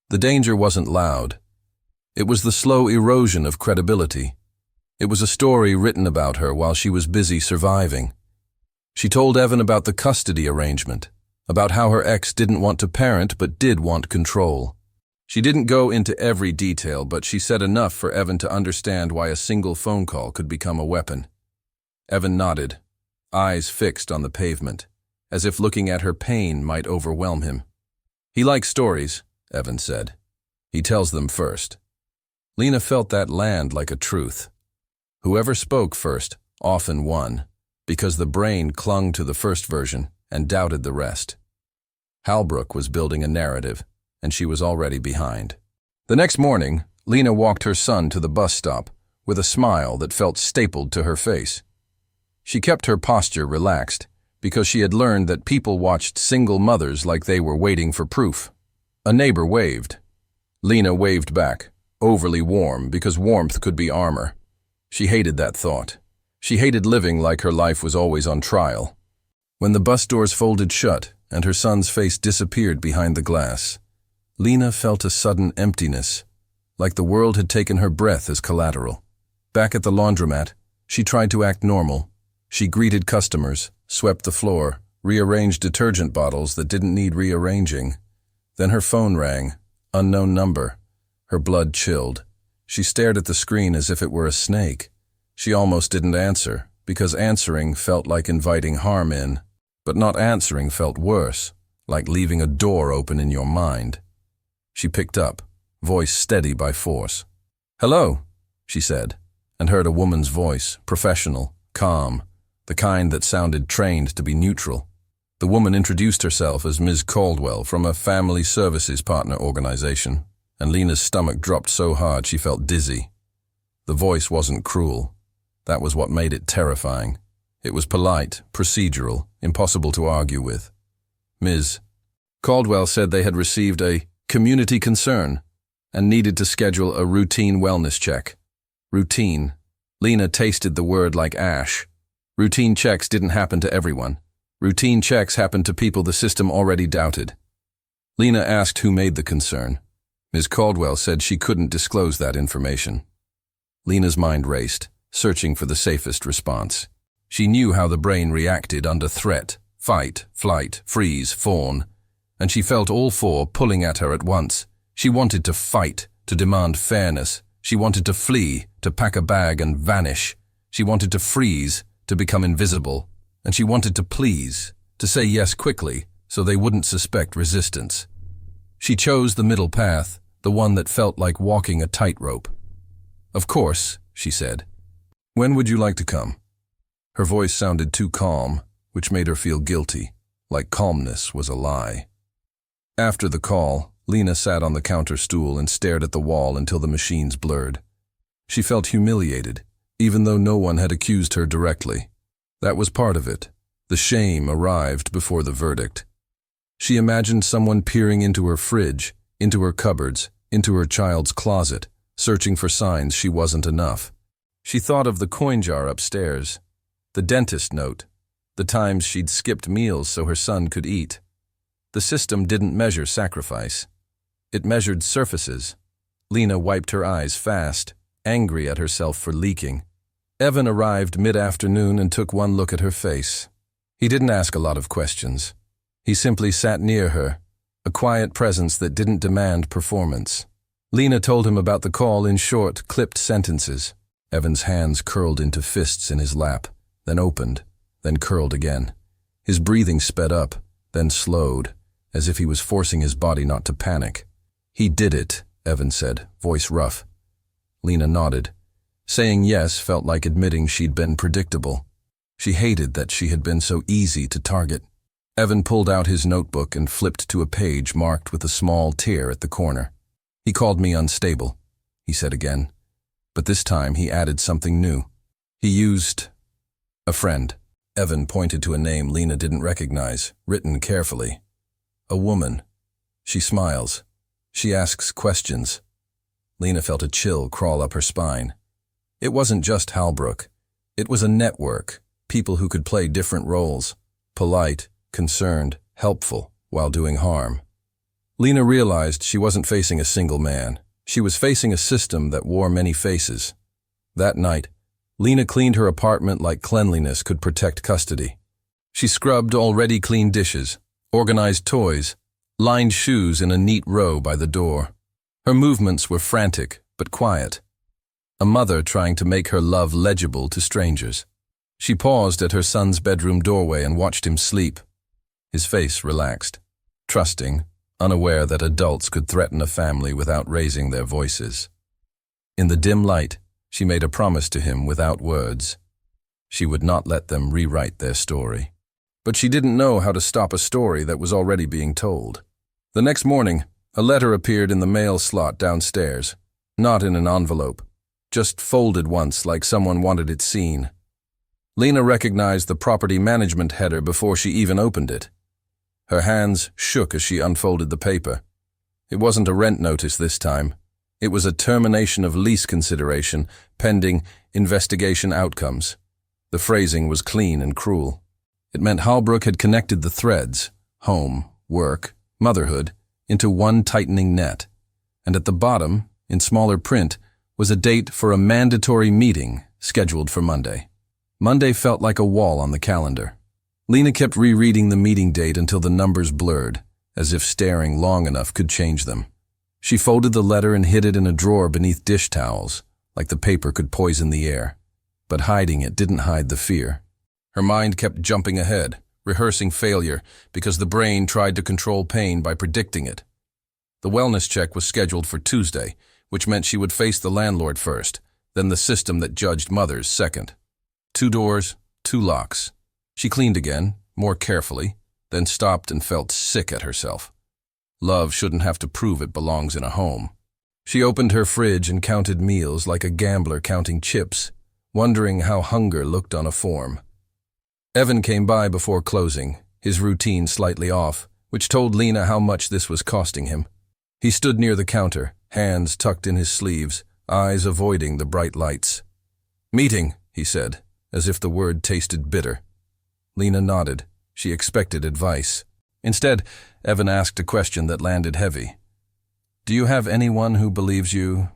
Speaker 1: The danger wasn't loud. It was the slow erosion of credibility. It was a story written about her while she was busy surviving. She told Evan about the custody arrangement, about how her ex didn't want to parent but did want control. She didn't go into every detail, but she said enough for Evan to understand why a single phone call could become a weapon. Evan nodded, eyes fixed on the pavement, as if looking at her pain might overwhelm him. He likes stories, Evan said. He tells them first. Lena felt that land like a truth. Whoever spoke first often won, because the brain clung to the first version and doubted the rest. Halbrook was building a narrative, and she was already behind. The next morning, Lena walked her son to the bus stop with a smile that felt stapled to her face. She kept her posture relaxed because she had learned that people watched single mothers like they were waiting for proof. A neighbor waved. Lena waved back, overly warm because warmth could be armor. She hated that thought. She hated living like her life was always on trial. When the bus doors folded shut and her son's face disappeared behind the glass, Lena felt a sudden emptiness, like the world had taken her breath as collateral. Back at the laundromat, she tried to act normal. She greeted customers, swept the floor, rearranged detergent bottles that didn't need rearranging. Then her phone rang, unknown number. Her blood chilled. She stared at the screen as if it were a snake. She almost didn't answer, because answering felt like inviting harm in. But not answering felt worse, like leaving a door open in your mind. She picked up, voice steady by force. "Hello," she said, and heard a woman's voice, professional, calm, the kind that sounded trained to be neutral. The woman introduced herself as Ms. Caldwell from a family services partner organization, and Lena's stomach dropped so hard she felt dizzy. The voice wasn't cruel. That was what made it terrifying. It was polite, procedural, impossible to argue with. Ms. Caldwell said they had received a community concern and needed to schedule a routine wellness check. Routine. Lena tasted the word like ash. Routine checks didn't happen to everyone. Routine checks happened to people the system already doubted. Lena asked who made the concern. Ms. Caldwell said she couldn't disclose that information. Lena's mind raced, searching for the safest response. She knew how the brain reacted under threat, fight, flight, freeze, fawn, and she felt all four pulling at her at once. She wanted to fight, to demand fairness. She wanted to flee, to pack a bag and vanish. She wanted to freeze, to become invisible. And she wanted to please, to say yes quickly, so they wouldn't suspect resistance. She chose the middle path, the one that felt like walking a tightrope. "Of course," she said. "When would you like to come?" Her voice sounded too calm, which made her feel guilty, like calmness was a lie. After the call, Lena sat on the counter stool and stared at the wall until the machines blurred. She felt humiliated, even though no one had accused her directly. That was part of it. The shame arrived before the verdict. She imagined someone peering into her fridge, into her cupboards, into her child's closet, searching for signs she wasn't enough. She thought of the coin jar upstairs, the dentist note, the times she'd skipped meals so her son could eat. The system didn't measure sacrifice. It measured surfaces. Lena wiped her eyes fast, angry at herself for leaking. Evan arrived mid-afternoon and took one look at her face. He didn't ask a lot of questions. He simply sat near her, a quiet presence that didn't demand performance. Lena told him about the call in short, clipped sentences. Evan's hands curled into fists in his lap, then opened, then curled again. His breathing sped up, then slowed, as if he was forcing his body not to panic. "He did it," Evan said, voice rough. Lena nodded. Saying yes felt like admitting she'd been predictable. She hated that she had been so easy to target. Evan pulled out his notebook and flipped to a page marked with a small tear at the corner. "He called me unstable," he said again. But this time he added something new. He used a friend. Evan pointed to a name Lena didn't recognize, written carefully. "A woman. She smiles. She asks questions." Lena felt a chill crawl up her spine. It wasn't just Halbrook. It was a network, people who could play different roles, polite, concerned, helpful, while doing harm. Lena realized she wasn't facing a single man. She was facing a system that wore many faces. That night, Lena cleaned her apartment like cleanliness could protect custody. She scrubbed already clean dishes, organized toys, lined shoes in a neat row by the door. Her movements were frantic but quiet. A mother trying to make her love legible to strangers. She paused at her son's bedroom doorway and watched him sleep. His face relaxed, trusting, unaware that adults could threaten a family without raising their voices. In the dim light, she made a promise to him without words. She would not let them rewrite their story. But she didn't know how to stop a story that was already being told. The next morning, a letter appeared in the mail slot downstairs, not in an envelope, just folded once like someone wanted it seen. Lena recognized the property management header before she even opened it. Her hands shook as she unfolded the paper. It wasn't a rent notice this time. It was a termination of lease consideration pending investigation outcomes. The phrasing was clean and cruel. It meant Halbrook had connected the threads, home, work, motherhood, into one tightening net. And at the bottom, in smaller print, was a date for a mandatory meeting scheduled for Monday. Monday felt like a wall on the calendar. Lena kept rereading the meeting date until the numbers blurred, as if staring long enough could change them. She folded the letter and hid it in a drawer beneath dish towels, like the paper could poison the air. But hiding it didn't hide the fear. Her mind kept jumping ahead, rehearsing failure, because the brain tried to control pain by predicting it. The wellness check was scheduled for Tuesday, which meant she would face the landlord first, then the system that judged mothers second. 2 doors, 2 locks. She cleaned again, more carefully, then stopped and felt sick at herself. Love shouldn't have to prove it belongs in a home. She opened her fridge and counted meals like a gambler counting chips, wondering how hunger looked on a form. Evan came by before closing, his routine slightly off, which told Lena how much this was costing him. He stood near the counter, hands tucked in his sleeves, eyes avoiding the bright lights. "Meeting," he said, as if the word tasted bitter. Lena nodded. She expected advice. Instead, Evan asked a question that landed heavy. "Do you have anyone who believes you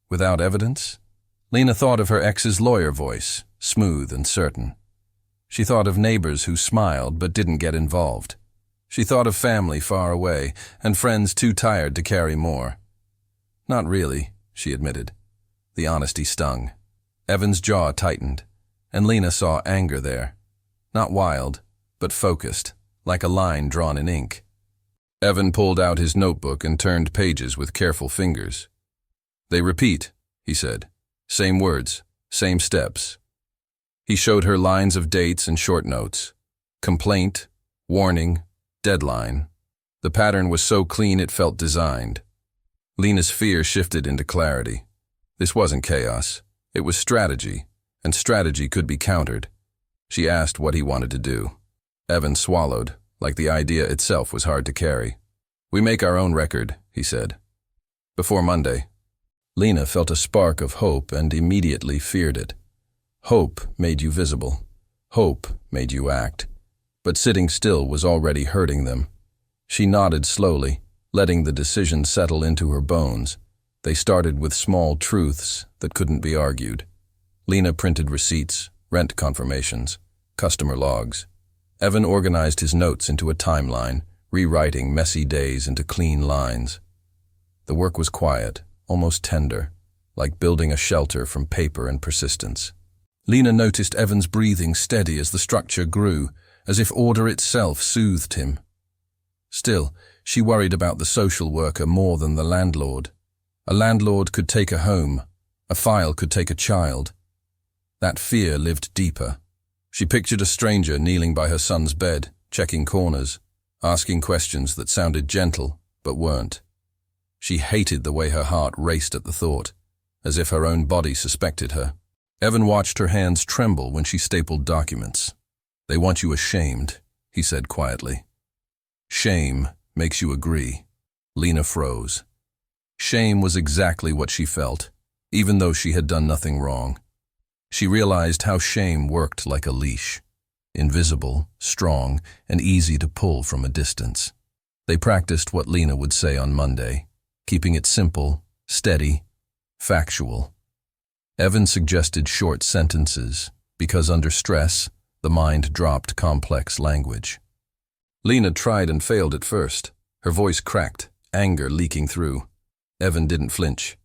Speaker 1: without evidence?" Lena thought of her ex's lawyer voice, smooth and certain. She thought of neighbors who smiled but didn't get involved. She thought of family far away and friends too tired to carry more. "Not really," she admitted. The honesty stung. Evan's jaw tightened, and Lena saw anger there. Not wild, but focused, like a line drawn in ink. Evan pulled out his notebook and turned pages with careful fingers. "They repeat," he said. "Same words, same steps." He showed her lines of dates and short notes. Complaint, warning, deadline. The pattern was so clean it felt designed. Lena's fear shifted into clarity. This wasn't chaos. It was strategy, and strategy could be countered. She asked what he wanted to do. Evan swallowed, like the idea itself was hard to carry. "We make our own record," he said. "Before Monday." Lena felt a spark of hope and immediately feared it. Hope made you visible. Hope made you act. But sitting still was already hurting them. She nodded slowly, letting the decision settle into her bones. They started with small truths that couldn't be argued. Lena printed receipts, rent confirmations, customer logs. Evan organized his notes into a timeline, rewriting messy days into clean lines. The work was quiet, almost tender, like building a shelter from paper and persistence. Lena noticed Evan's breathing steady as the structure grew, as if order itself soothed him. Still, she worried about the social worker more than the landlord. A landlord could take a home. A file could take a child. That fear lived deeper. She pictured a stranger kneeling by her son's bed, checking corners, asking questions that sounded gentle, but weren't. She hated the way her heart raced at the thought, as if her own body suspected her. Evan watched her hands tremble when she stapled documents. "They want you ashamed," he said quietly. "Shame makes you agree." Lena froze. Shame was exactly what she felt, even though she had done nothing wrong. She realized how shame worked like a leash, invisible, strong, and easy to pull from a distance. They practiced what Lena would say on Monday, keeping it simple, steady, factual. Evan suggested short sentences, because under stress, the mind dropped complex language. Lena tried and failed at first. Her voice cracked, anger leaking through. Evan didn't flinch.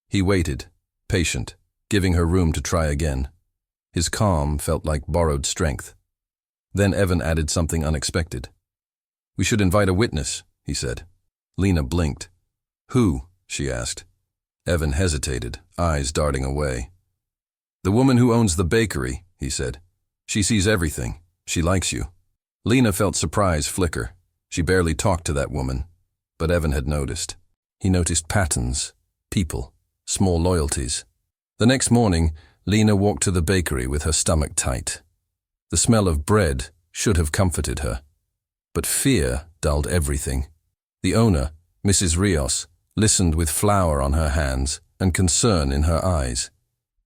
Speaker 1: He waited, patient, giving her room to try again. His calm felt like borrowed strength. Then Evan added something unexpected. "We should invite a witness," he said. Lena blinked. "Who?" she asked. Evan hesitated, eyes darting away. "The woman who owns the bakery," he said. "She sees everything. She likes you." Lena felt surprise flicker. She barely talked to that woman, but Evan had noticed. He noticed patterns, people, small loyalties. The next morning, Lena walked to the bakery with her stomach tight. The smell of bread should have comforted her, but fear dulled everything. The owner, Mrs. Rios, listened with flour on her hands and concern in her eyes.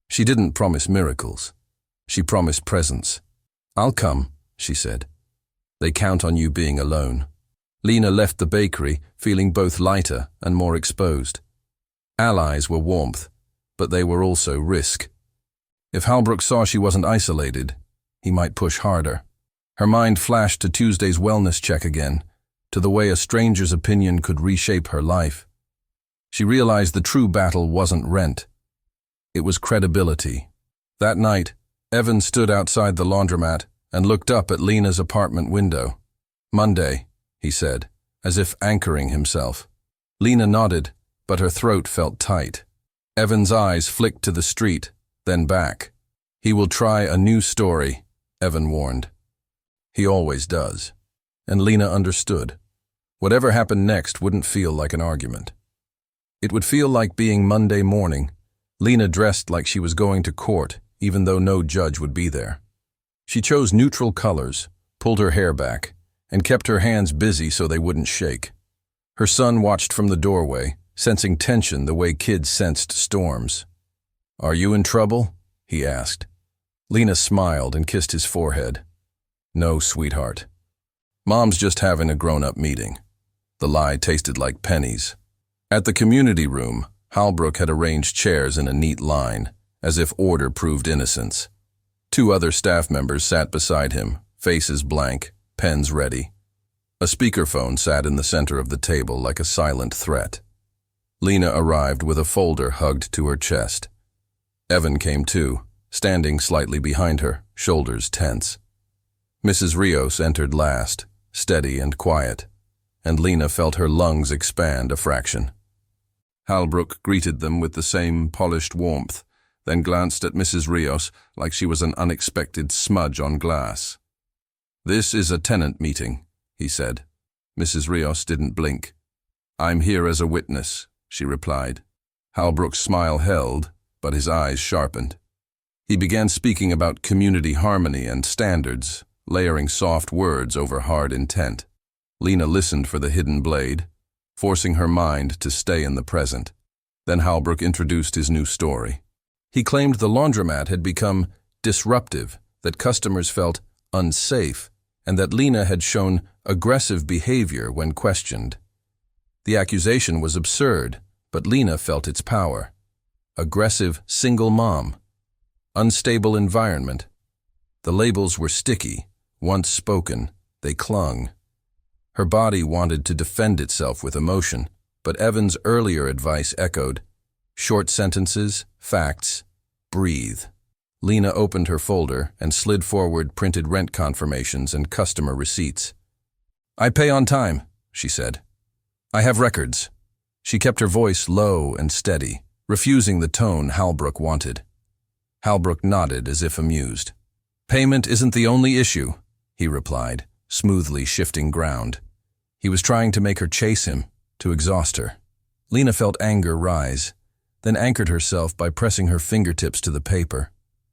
Speaker 1: She didn't promise miracles. She promised presence. "I'll come," she said. "They count on you being alone." Lena left the bakery feeling both lighter and more exposed. Allies were warmth, but they were also risk. If Halbrook saw she wasn't isolated, he might push harder. Her mind flashed to Tuesday's wellness check again, to the way a stranger's opinion could reshape her life. She realized the true battle wasn't rent. It was credibility. That night, Evan stood outside the laundromat and looked up at Lena's apartment window. "Monday," he said, as if anchoring himself. Lena nodded, but her throat felt tight. Evan's eyes flicked to the street, then back. "He will try a new story," Evan warned. "He always does." And Lena understood. Whatever happened next wouldn't feel like an argument. It would feel like being Monday morning. Lena dressed like she was going to court, even though no judge would be there. She chose neutral colors, pulled her hair back, and kept her hands busy so they wouldn't shake. Her son watched from the doorway, sensing tension the way kids sensed storms. "Are you in trouble?" he asked. Lena smiled and kissed his forehead. "No, sweetheart. Mom's just having a grown-up meeting." The lie tasted like pennies. At the community room, Halbrook had arranged chairs in a neat line, as if order proved innocence. 2 other staff members sat beside him, faces blank, pens ready. A speakerphone sat in the center of the table like a silent threat. Lena arrived with a folder hugged to her chest. Evan came too, standing slightly behind her, shoulders tense. Mrs. Rios entered last, steady and quiet, and Lena felt her lungs expand a fraction. Halbrook greeted them with the same polished warmth, then glanced at Mrs. Rios like she was an unexpected smudge on glass. "This is a tenant meeting," he said. Mrs. Rios didn't blink. "I'm here as a witness," she replied. Halbrook's smile held, but his eyes sharpened. He began speaking about community harmony and standards, layering soft words over hard intent. Lena listened for the hidden blade, forcing her mind to stay in the present. Then Halbrook introduced his new story. He claimed the laundromat had become disruptive, that customers felt unsafe, and that Lena had shown aggressive behavior when questioned. The accusation was absurd, but Lena felt its power. Aggressive single mom. Unstable environment. The labels were sticky. Once spoken, they clung. Her body wanted to defend itself with emotion, but Evan's earlier advice echoed. Short sentences, facts, breathe. Lena opened her folder and slid forward printed rent confirmations and customer receipts. "I pay on time," she said. "I have records." She kept her voice low and steady, refusing the tone Halbrook wanted. Halbrook nodded as if amused. "Payment isn't the only issue," he replied, smoothly shifting ground. He was trying to make her chase him, to exhaust her. Lena felt anger rise, then anchored herself by pressing her fingertips to the paper.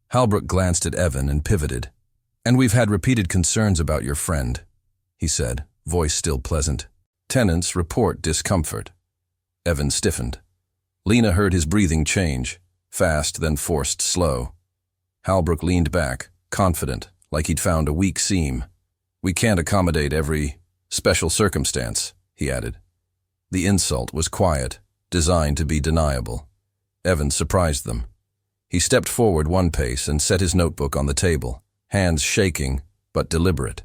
Speaker 1: Halbrook glanced at Evan and pivoted. "And we've had repeated concerns about your friend," he said, voice still pleasant. "Tenants report discomfort." Evan stiffened. Lena heard his breathing change, fast then forced slow. Halbrook leaned back, confident, like he'd found a weak seam. "We can't accommodate every special circumstance," he added. The insult was quiet, designed to be deniable. Evan surprised them. He stepped forward one pace and set his notebook on the table, hands shaking but deliberate.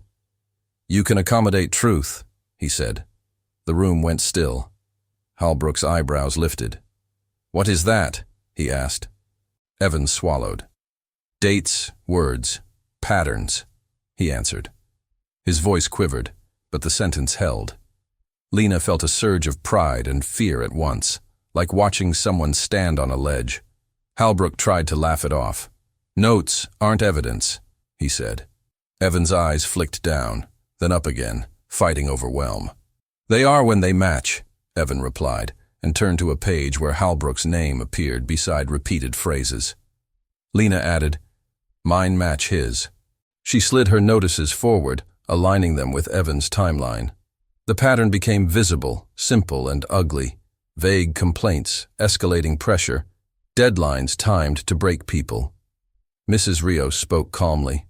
Speaker 1: "You can accommodate truth," he said. The room went still. Halbrook's eyebrows lifted. "What is that?" he asked. Evan swallowed. "Dates, words, patterns," he answered. His voice quivered, but the sentence held. Lena felt a surge of pride and fear at once, like watching someone stand on a ledge. Halbrook tried to laugh it off. "Notes aren't evidence," he said. Evan's eyes flicked down, then up again, fighting overwhelm. "They are when they match," Evan replied, and turned to a page where Halbrook's name appeared beside repeated phrases. Lena added, "Mine match his." She slid her notices forward, aligning them with Evan's timeline. The pattern became visible, simple and ugly. Vague complaints, escalating pressure, deadlines timed to break people. Mrs. Rios spoke calmly.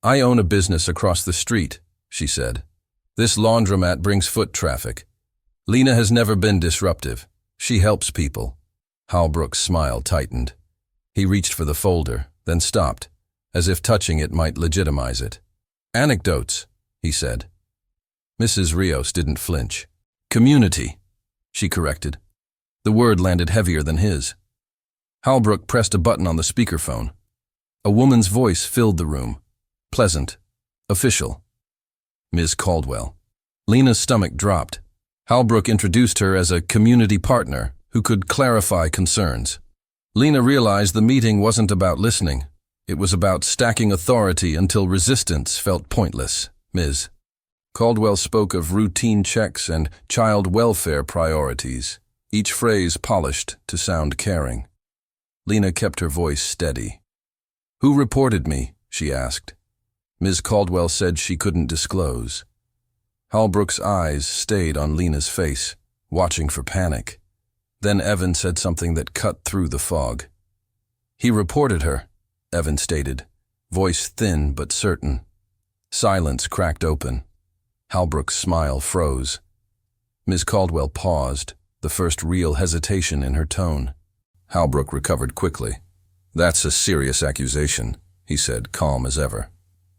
Speaker 1: "I own a business across the street," she said. "This laundromat brings foot traffic. Lena has never been disruptive. She helps people." Halbrook's smile tightened. He reached for the folder, then stopped, as if touching it might legitimize it. "Anecdotes," he said. Mrs. Rios didn't flinch. "Community," she corrected. The word landed heavier than his. Halbrook pressed a button on the speakerphone. A woman's voice filled the room. Pleasant. Official. Ms. Caldwell. Lena's stomach dropped. Halbrook introduced her as a community partner who could clarify concerns. Lena realized the meeting wasn't about listening. It was about stacking authority until resistance felt pointless. Ms. Caldwell spoke of routine checks and child welfare priorities, each phrase polished to sound caring. Lena kept her voice steady. "Who reported me?" she asked. Ms. Caldwell said she couldn't disclose. Halbrook's eyes stayed on Lena's face, watching for panic. Then Evan said something that cut through the fog. "He reported her," Evan stated, voice thin but certain. Silence cracked open. Halbrook's smile froze. Ms. Caldwell paused, the first real hesitation in her tone. Halbrook recovered quickly. "That's a serious accusation," he said, calm as ever.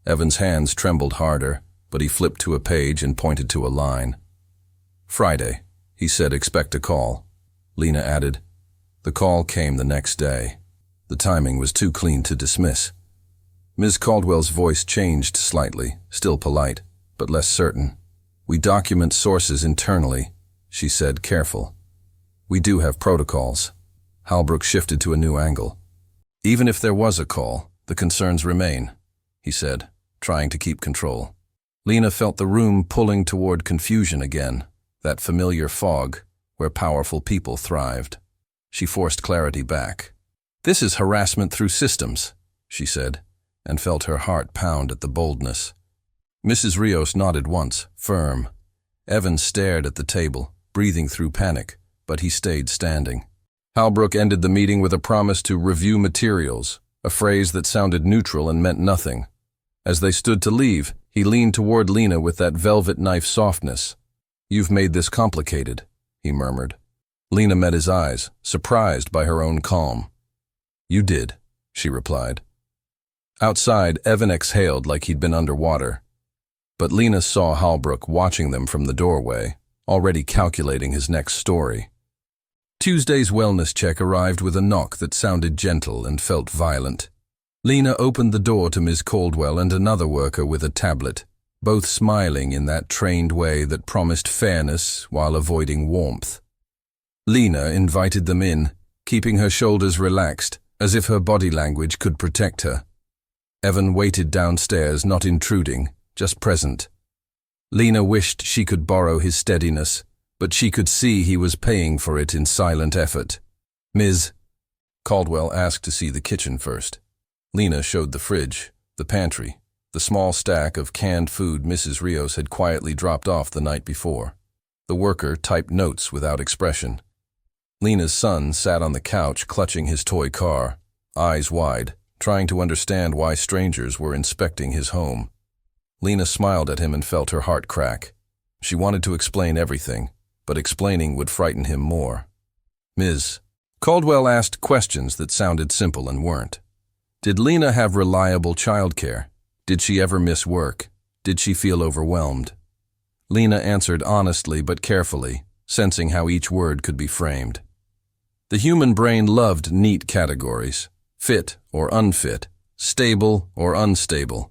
Speaker 1: Evan's hands trembled harder, but he flipped to a page and pointed to a line. "Friday," he said, "expect a call." Lena added. The call came the next day. The timing was too clean to dismiss. Ms. Caldwell's voice changed slightly, still polite, but less certain. "We document sources internally," she said, careful. "We do have protocols." Halbrook shifted to a new angle. "Even if there was a call, the concerns remain," he said, trying to keep control. Lena felt the room pulling toward confusion again, that familiar fog where powerful people thrived. She forced clarity back. "This is harassment through systems," she said, and felt her heart pound at the boldness. Mrs. Rios nodded once, firm. Evan stared at the table, breathing through panic, but he stayed standing. Halbrook ended the meeting with a promise to review materials, a phrase that sounded neutral and meant nothing. As they stood to leave, he leaned toward Lena with that velvet knife softness. "You've made this complicated," he murmured. Lena met his eyes, surprised by her own calm. "You did," she replied. Outside, Evan exhaled like he'd been underwater. But Lena saw Halbrook watching them from the doorway, already calculating his next story. Tuesday's wellness check arrived with a knock that sounded gentle and felt violent. Lena opened the door to Ms. Caldwell and another worker with a tablet, both smiling in that trained way that promised fairness while avoiding warmth. Lena invited them in, keeping her shoulders relaxed, as if her body language could protect her. Evan waited downstairs, not intruding, just present. Lena wished she could borrow his steadiness, but she could see he was paying for it in silent effort. "Ms. Caldwell asked to see the kitchen first. Lena showed the fridge, the pantry, the small stack of canned food Mrs. Rios had quietly dropped off the night before. The worker typed notes without expression. Lena's son sat on the couch clutching his toy car, eyes wide, trying to understand why strangers were inspecting his home. Lena smiled at him and felt her heart crack. She wanted to explain everything, but explaining would frighten him more. Ms. Caldwell asked questions that sounded simple and weren't. Did Lena have reliable childcare? Did she ever miss work? Did she feel overwhelmed? Lena answered honestly but carefully, sensing how each word could be framed. The human brain loved neat categories, fit or unfit, stable or unstable,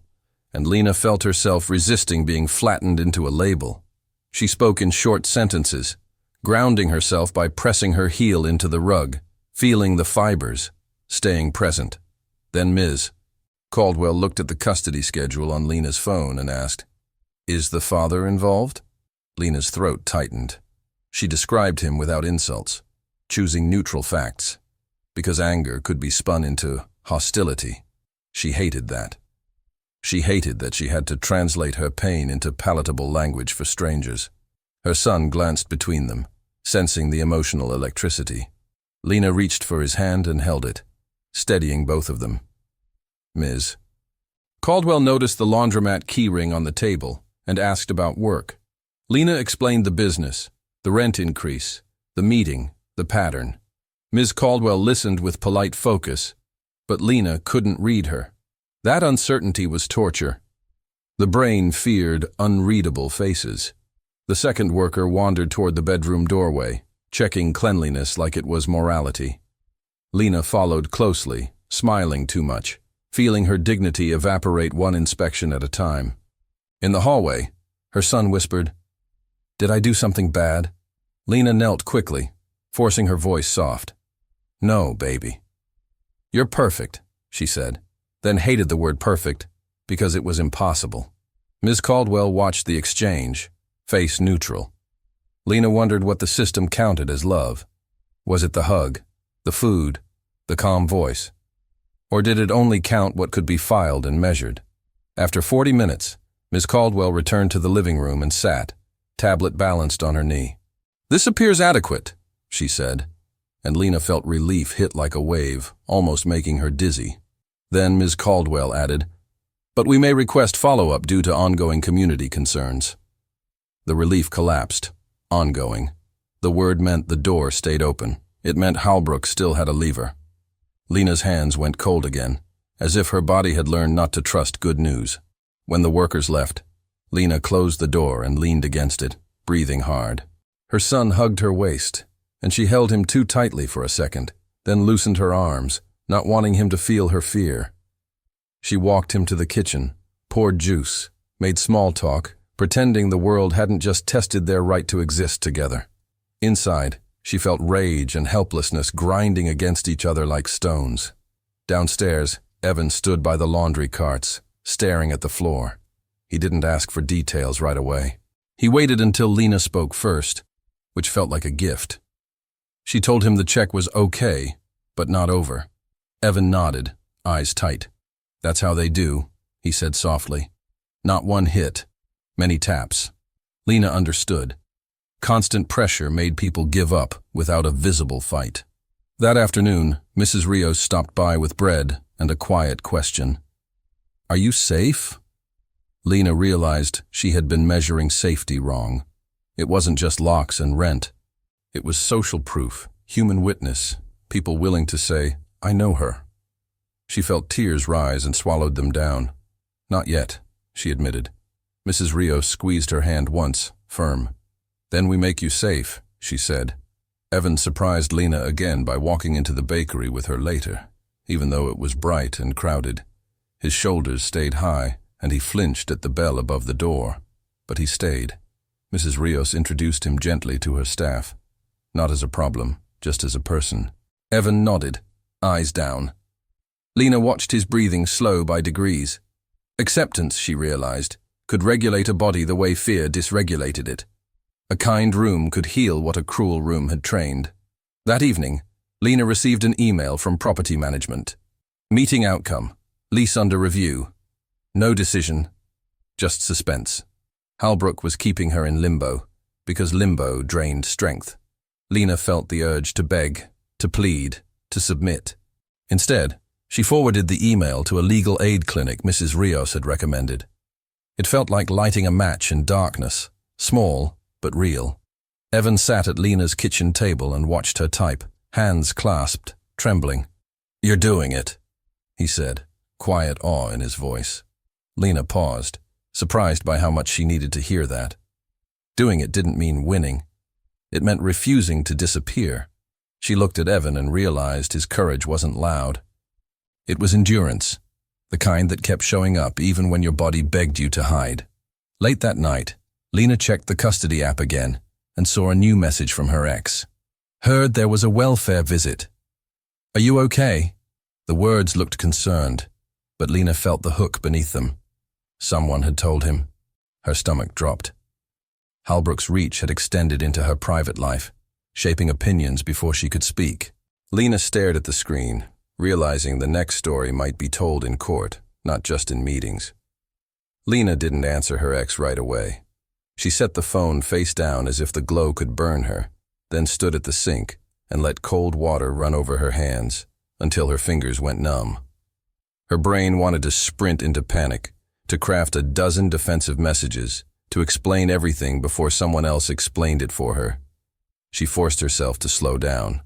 Speaker 1: and Lena felt herself resisting being flattened into a label. She spoke in short sentences, grounding herself by pressing her heel into the rug, feeling the fibers, staying present. Then Ms. Caldwell looked at the custody schedule on Lena's phone and asked, "Is the father involved?" Lena's throat tightened. She described him without insults, choosing neutral facts, because anger could be spun into hostility. She hated that. She hated that she had to translate her pain into palatable language for strangers. Her son glanced between them, sensing the emotional electricity. Lena reached for his hand and held it, steadying both of them. "Ms. Caldwell noticed the laundromat keyring on the table and asked about work. Lena explained the business, the rent increase, the meeting, the pattern. Ms. Caldwell listened with polite focus, but Lena couldn't read her. That uncertainty was torture. The brain feared unreadable faces. The second worker wandered toward the bedroom doorway, checking cleanliness like it was morality. Lena followed closely, smiling too much, feeling her dignity evaporate one inspection at a time. In the hallway, her son whispered, "Did I do something bad?" Lena knelt quickly, forcing her voice soft. "No, baby." "You're perfect," she said, then hated the word perfect because it was impossible. Ms. Caldwell watched the exchange, face neutral. Lena wondered what the system counted as love. Was it the hug, the food, the calm voice? Or did it only count what could be filed and measured? After 40 minutes, Ms. Caldwell returned to the living room and sat, tablet balanced on her knee. "This appears adequate," she said, and Lena felt relief hit like a wave, almost making her dizzy. Then Ms. Caldwell added, "But we may request follow-up due to ongoing community concerns." The relief collapsed. Ongoing. The word meant the door stayed open. It meant Halbrook still had a lever. Lena's hands went cold again, as if her body had learned not to trust good news. When the workers left, Lena closed the door and leaned against it, breathing hard. Her son hugged her waist, and she held him too tightly for a second, then loosened her arms, not wanting him to feel her fear. She walked him to the kitchen, poured juice, made small talk, pretending the world hadn't just tested their right to exist together. Inside, she felt rage and helplessness grinding against each other like stones. Downstairs, Evan stood by the laundry carts, staring at the floor. He didn't ask for details right away. He waited until Lena spoke first, which felt like a gift. She told him the check was okay, but not over. Evan nodded, eyes tight. "That's how they do," he said softly. "Not one hit, many taps." Lena understood. Constant pressure made people give up without a visible fight. That afternoon, Mrs. Rios stopped by with bread and a quiet question. "Are you safe?" Lena realized she had been measuring safety wrong. It wasn't just locks and rent. It was social proof, human witness, people willing to say, "I know her." She felt tears rise and swallowed them down. "Not yet," she admitted. Mrs. Rios squeezed her hand once, firm. "Then we make you safe," she said. Evan surprised Lena again by walking into the bakery with her later, even though it was bright and crowded. His shoulders stayed high, and he flinched at the bell above the door. But he stayed. Mrs. Rios introduced him gently to her staff. Not as a problem, just as a person. Evan nodded, eyes down. Lena watched his breathing slow by degrees. Acceptance, she realized, could regulate a body the way fear dysregulated it. A kind room could heal what a cruel room had trained. That evening, Lena received an email from property management. Meeting outcome, lease under review. No decision, just suspense. Halbrook was keeping her in limbo, because limbo drained strength. Lena felt the urge to beg, to plead, to submit. Instead, She forwarded the email to a legal aid clinic Mrs. Rios had recommended. It felt like lighting a match in darkness, small but real. Evan sat at Lena's kitchen table and watched her type, hands clasped, trembling. "You're doing it," he said, quiet awe in his voice. Lena paused, surprised by how much she needed to hear that. Doing it didn't mean winning. It meant refusing to disappear. She looked at Evan and realized his courage wasn't loud. It was endurance, the kind that kept showing up even when your body begged you to hide. Late that night, Lena checked the custody app again and saw a new message from her ex. "Heard there was a welfare visit. Are you okay?" The words looked concerned, but Lena felt the hook beneath them. Someone had told him. Her stomach dropped. Halbrook's reach had extended into her private life, shaping opinions before she could speak. Lena stared at the screen, realizing the next story might be told in court, not just in meetings. Lena didn't answer her ex right away. She set the phone face down as if the glow could burn her, then stood at the sink and let cold water run over her hands until her fingers went numb. Her brain wanted to sprint into panic, to craft a dozen defensive messages, to explain everything before someone else explained it for her. She forced herself to slow down.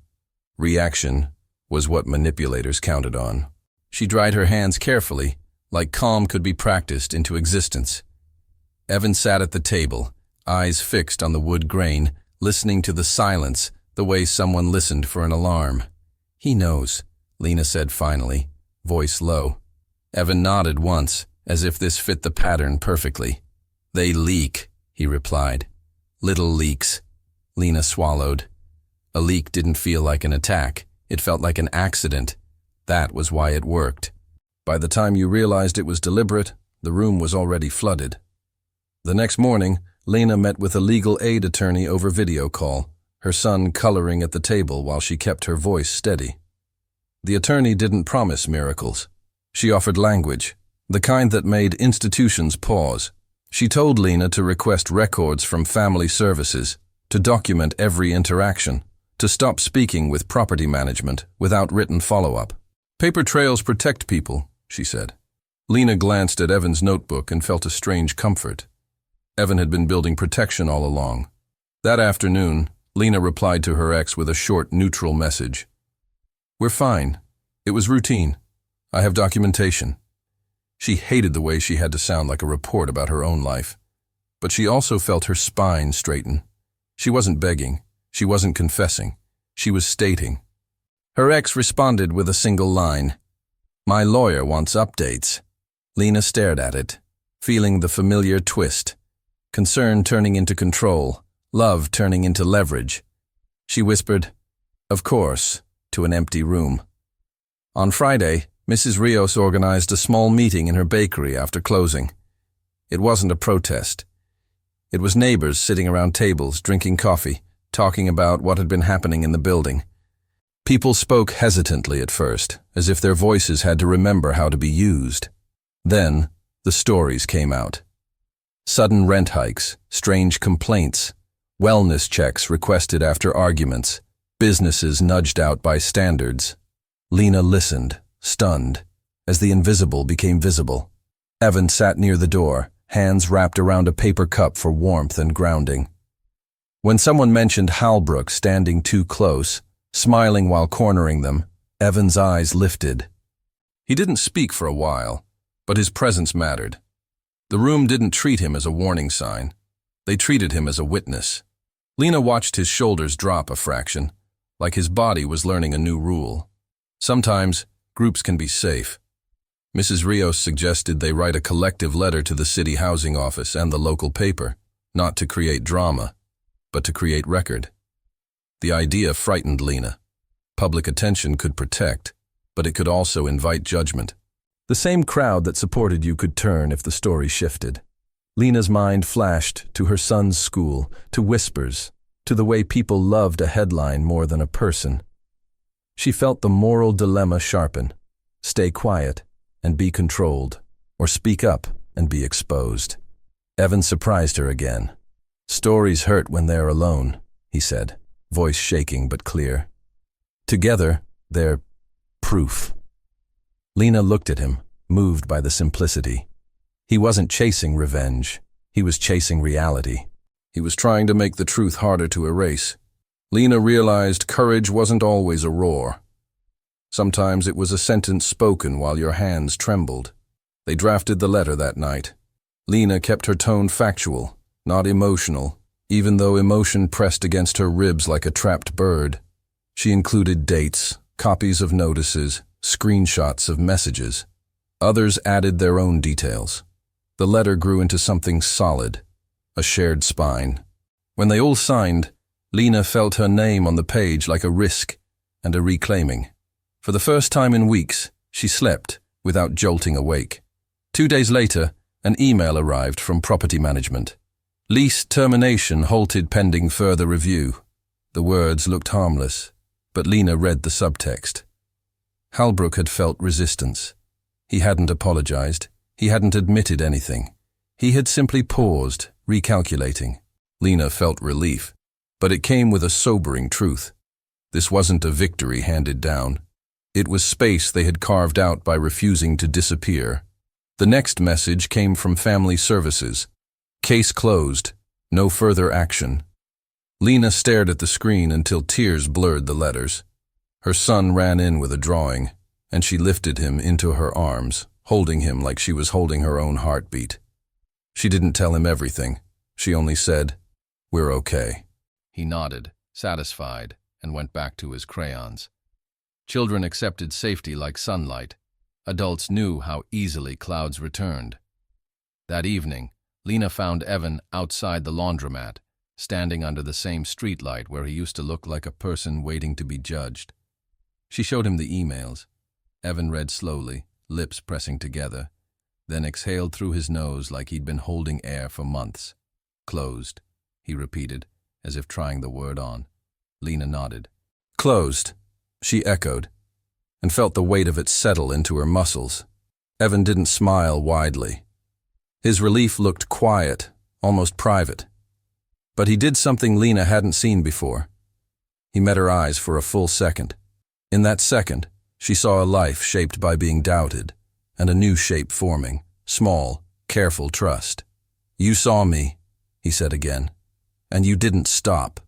Speaker 1: Reaction was what manipulators counted on. She dried her hands carefully, like calm could be practiced into existence. Evan sat at the table, eyes fixed on the wood grain, listening to the silence the way someone listened for an alarm. "He knows," Lena said finally, voice low. Evan nodded once, as if this fit the pattern perfectly. "They leak," he replied. "Little leaks." Lena swallowed. A leak didn't feel like an attack. It felt like an accident. That was why it worked. By the time you realized it was deliberate, the room was already flooded. The next morning, Lena met with a legal aid attorney over video call, her son coloring at the table while she kept her voice steady. The attorney didn't promise miracles. She offered language, the kind that made institutions pause. She told Lena to request records from family services, to document every interaction, to stop speaking with property management without written follow-up. "Paper trails protect people," she said. Lena glanced at Evan's notebook and felt a strange comfort. Evan had been building protection all along. That afternoon, Lena replied to her ex with a short, neutral message. "We're fine. It was routine. I have documentation." She hated the way she had to sound like a report about her own life. But she also felt her spine straighten. She wasn't begging. She wasn't confessing. She was stating. Her ex responded with a single line. "My lawyer wants updates." Lena stared at it, feeling the familiar twist. Concern turning into control, love turning into leverage. She whispered, "Of course," to an empty room. On Friday, Mrs. Rios organized a small meeting in her bakery after closing. It wasn't a protest. It was neighbors sitting around tables, drinking coffee, talking about what had been happening in the building. People spoke hesitantly at first, as if their voices had to remember how to be used. Then, the stories came out. Sudden rent hikes, strange complaints, wellness checks requested after arguments, businesses nudged out by standards. Lena listened, stunned, as the invisible became visible. Evan sat near the door, hands wrapped around a paper cup for warmth and grounding. When someone mentioned Halbrook standing too close, smiling while cornering them, Evan's eyes lifted. He didn't speak for a while, but his presence mattered. The room didn't treat him as a warning sign. They treated him as a witness. Lena watched his shoulders drop a fraction, like his body was learning a new rule. Sometimes, groups can be safe. Mrs. Rios suggested they write a collective letter to the city housing office and the local paper, not to create drama, but to create record. The idea frightened Lena. Public attention could protect, but it could also invite judgment. The same crowd that supported you could turn if the story shifted. Lena's mind flashed to her son's school, to whispers, to the way people loved a headline more than a person. She felt the moral dilemma sharpen. Stay quiet and be controlled, or speak up and be exposed. Evan surprised her again. "Stories hurt when they're alone," he said, voice shaking but clear. "Together, they're proof." Lena looked at him, moved by the simplicity. He wasn't chasing revenge. He was chasing reality. He was trying to make the truth harder to erase. Lena realized courage wasn't always a roar. Sometimes it was a sentence spoken while your hands trembled. They drafted the letter that night. Lena kept her tone factual, not emotional, even though emotion pressed against her ribs like a trapped bird. She included dates, copies of notices, screenshots of messages. Others added their own details. The letter grew into something solid, a shared spine. When they all signed, Lena felt her name on the page like a risk and a reclaiming. For the first time in weeks, she slept without jolting awake. 2 days later, an email arrived from property management. Lease termination halted pending further review. The words looked harmless, but Lena read the subtext. Halbrook had felt resistance. He hadn't apologized. He hadn't admitted anything. He had simply paused, recalculating. Lena felt relief, but it came with a sobering truth. This wasn't a victory handed down. It was space they had carved out by refusing to disappear. The next message came from Family Services. Case closed. No further action. Lena stared at the screen until tears blurred the letters. Her son ran in with a drawing, and she lifted him into her arms, holding him like she was holding her own heartbeat. She didn't tell him everything. She only said, "We're okay." He nodded, satisfied, and went back to his crayons. Children accepted safety like sunlight. Adults knew how easily clouds returned. That evening, Lena found Evan outside the laundromat, standing under the same streetlight where he used to look like a person waiting to be judged. She showed him the emails. Evan read slowly, lips pressing together, then exhaled through his nose like he'd been holding air for months. "Closed," he repeated, as if trying the word on. Lena nodded. "Closed," she echoed, and felt the weight of it settle into her muscles. Evan didn't smile widely. His relief looked quiet, almost private. But he did something Lena hadn't seen before. He met her eyes for a full second. In that second, she saw a life shaped by being doubted, and a new shape forming, small, careful trust. "You saw me," he said again, "and you didn't stop."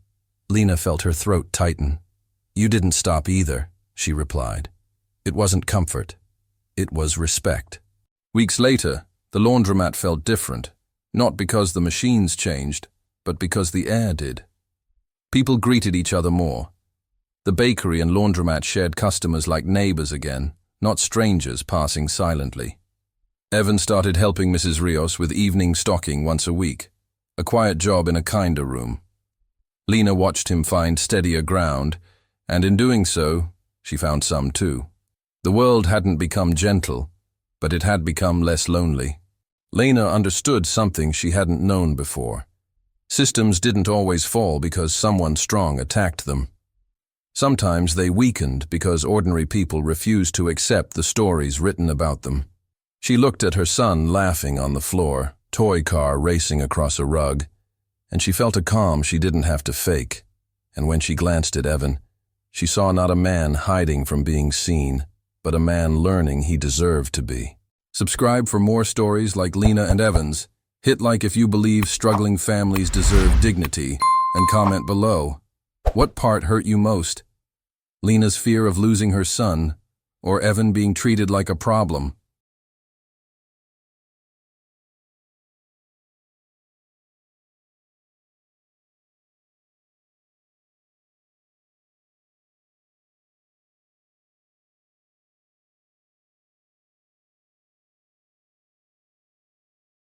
Speaker 1: Lena felt her throat tighten. "You didn't stop either," she replied. It wasn't comfort. It was respect. Weeks later, the laundromat felt different, not because the machines changed, but because the air did. People greeted each other more. The bakery and laundromat shared customers like neighbors again, not strangers passing silently. Evan started helping Mrs. Rios with evening stocking once a week, a quiet job in a kinder room. Lena watched him find steadier ground, and in doing so, she found some too. The world hadn't become gentle, but it had become less lonely. Lena understood something she hadn't known before. Systems didn't always fall because someone strong attacked them. Sometimes they weakened because ordinary people refused to accept the stories written about them. She looked at her son laughing on the floor, toy car racing across a rug, and she felt a calm she didn't have to fake. And when she glanced at Evan, she saw not a man hiding from being seen, but a man learning he deserved to be. Subscribe for more stories like Lena and Evan's. Hit like if you believe struggling families deserve dignity, and comment below. What part hurt you most? Lena's fear of losing her son, or Evan being treated like a problem?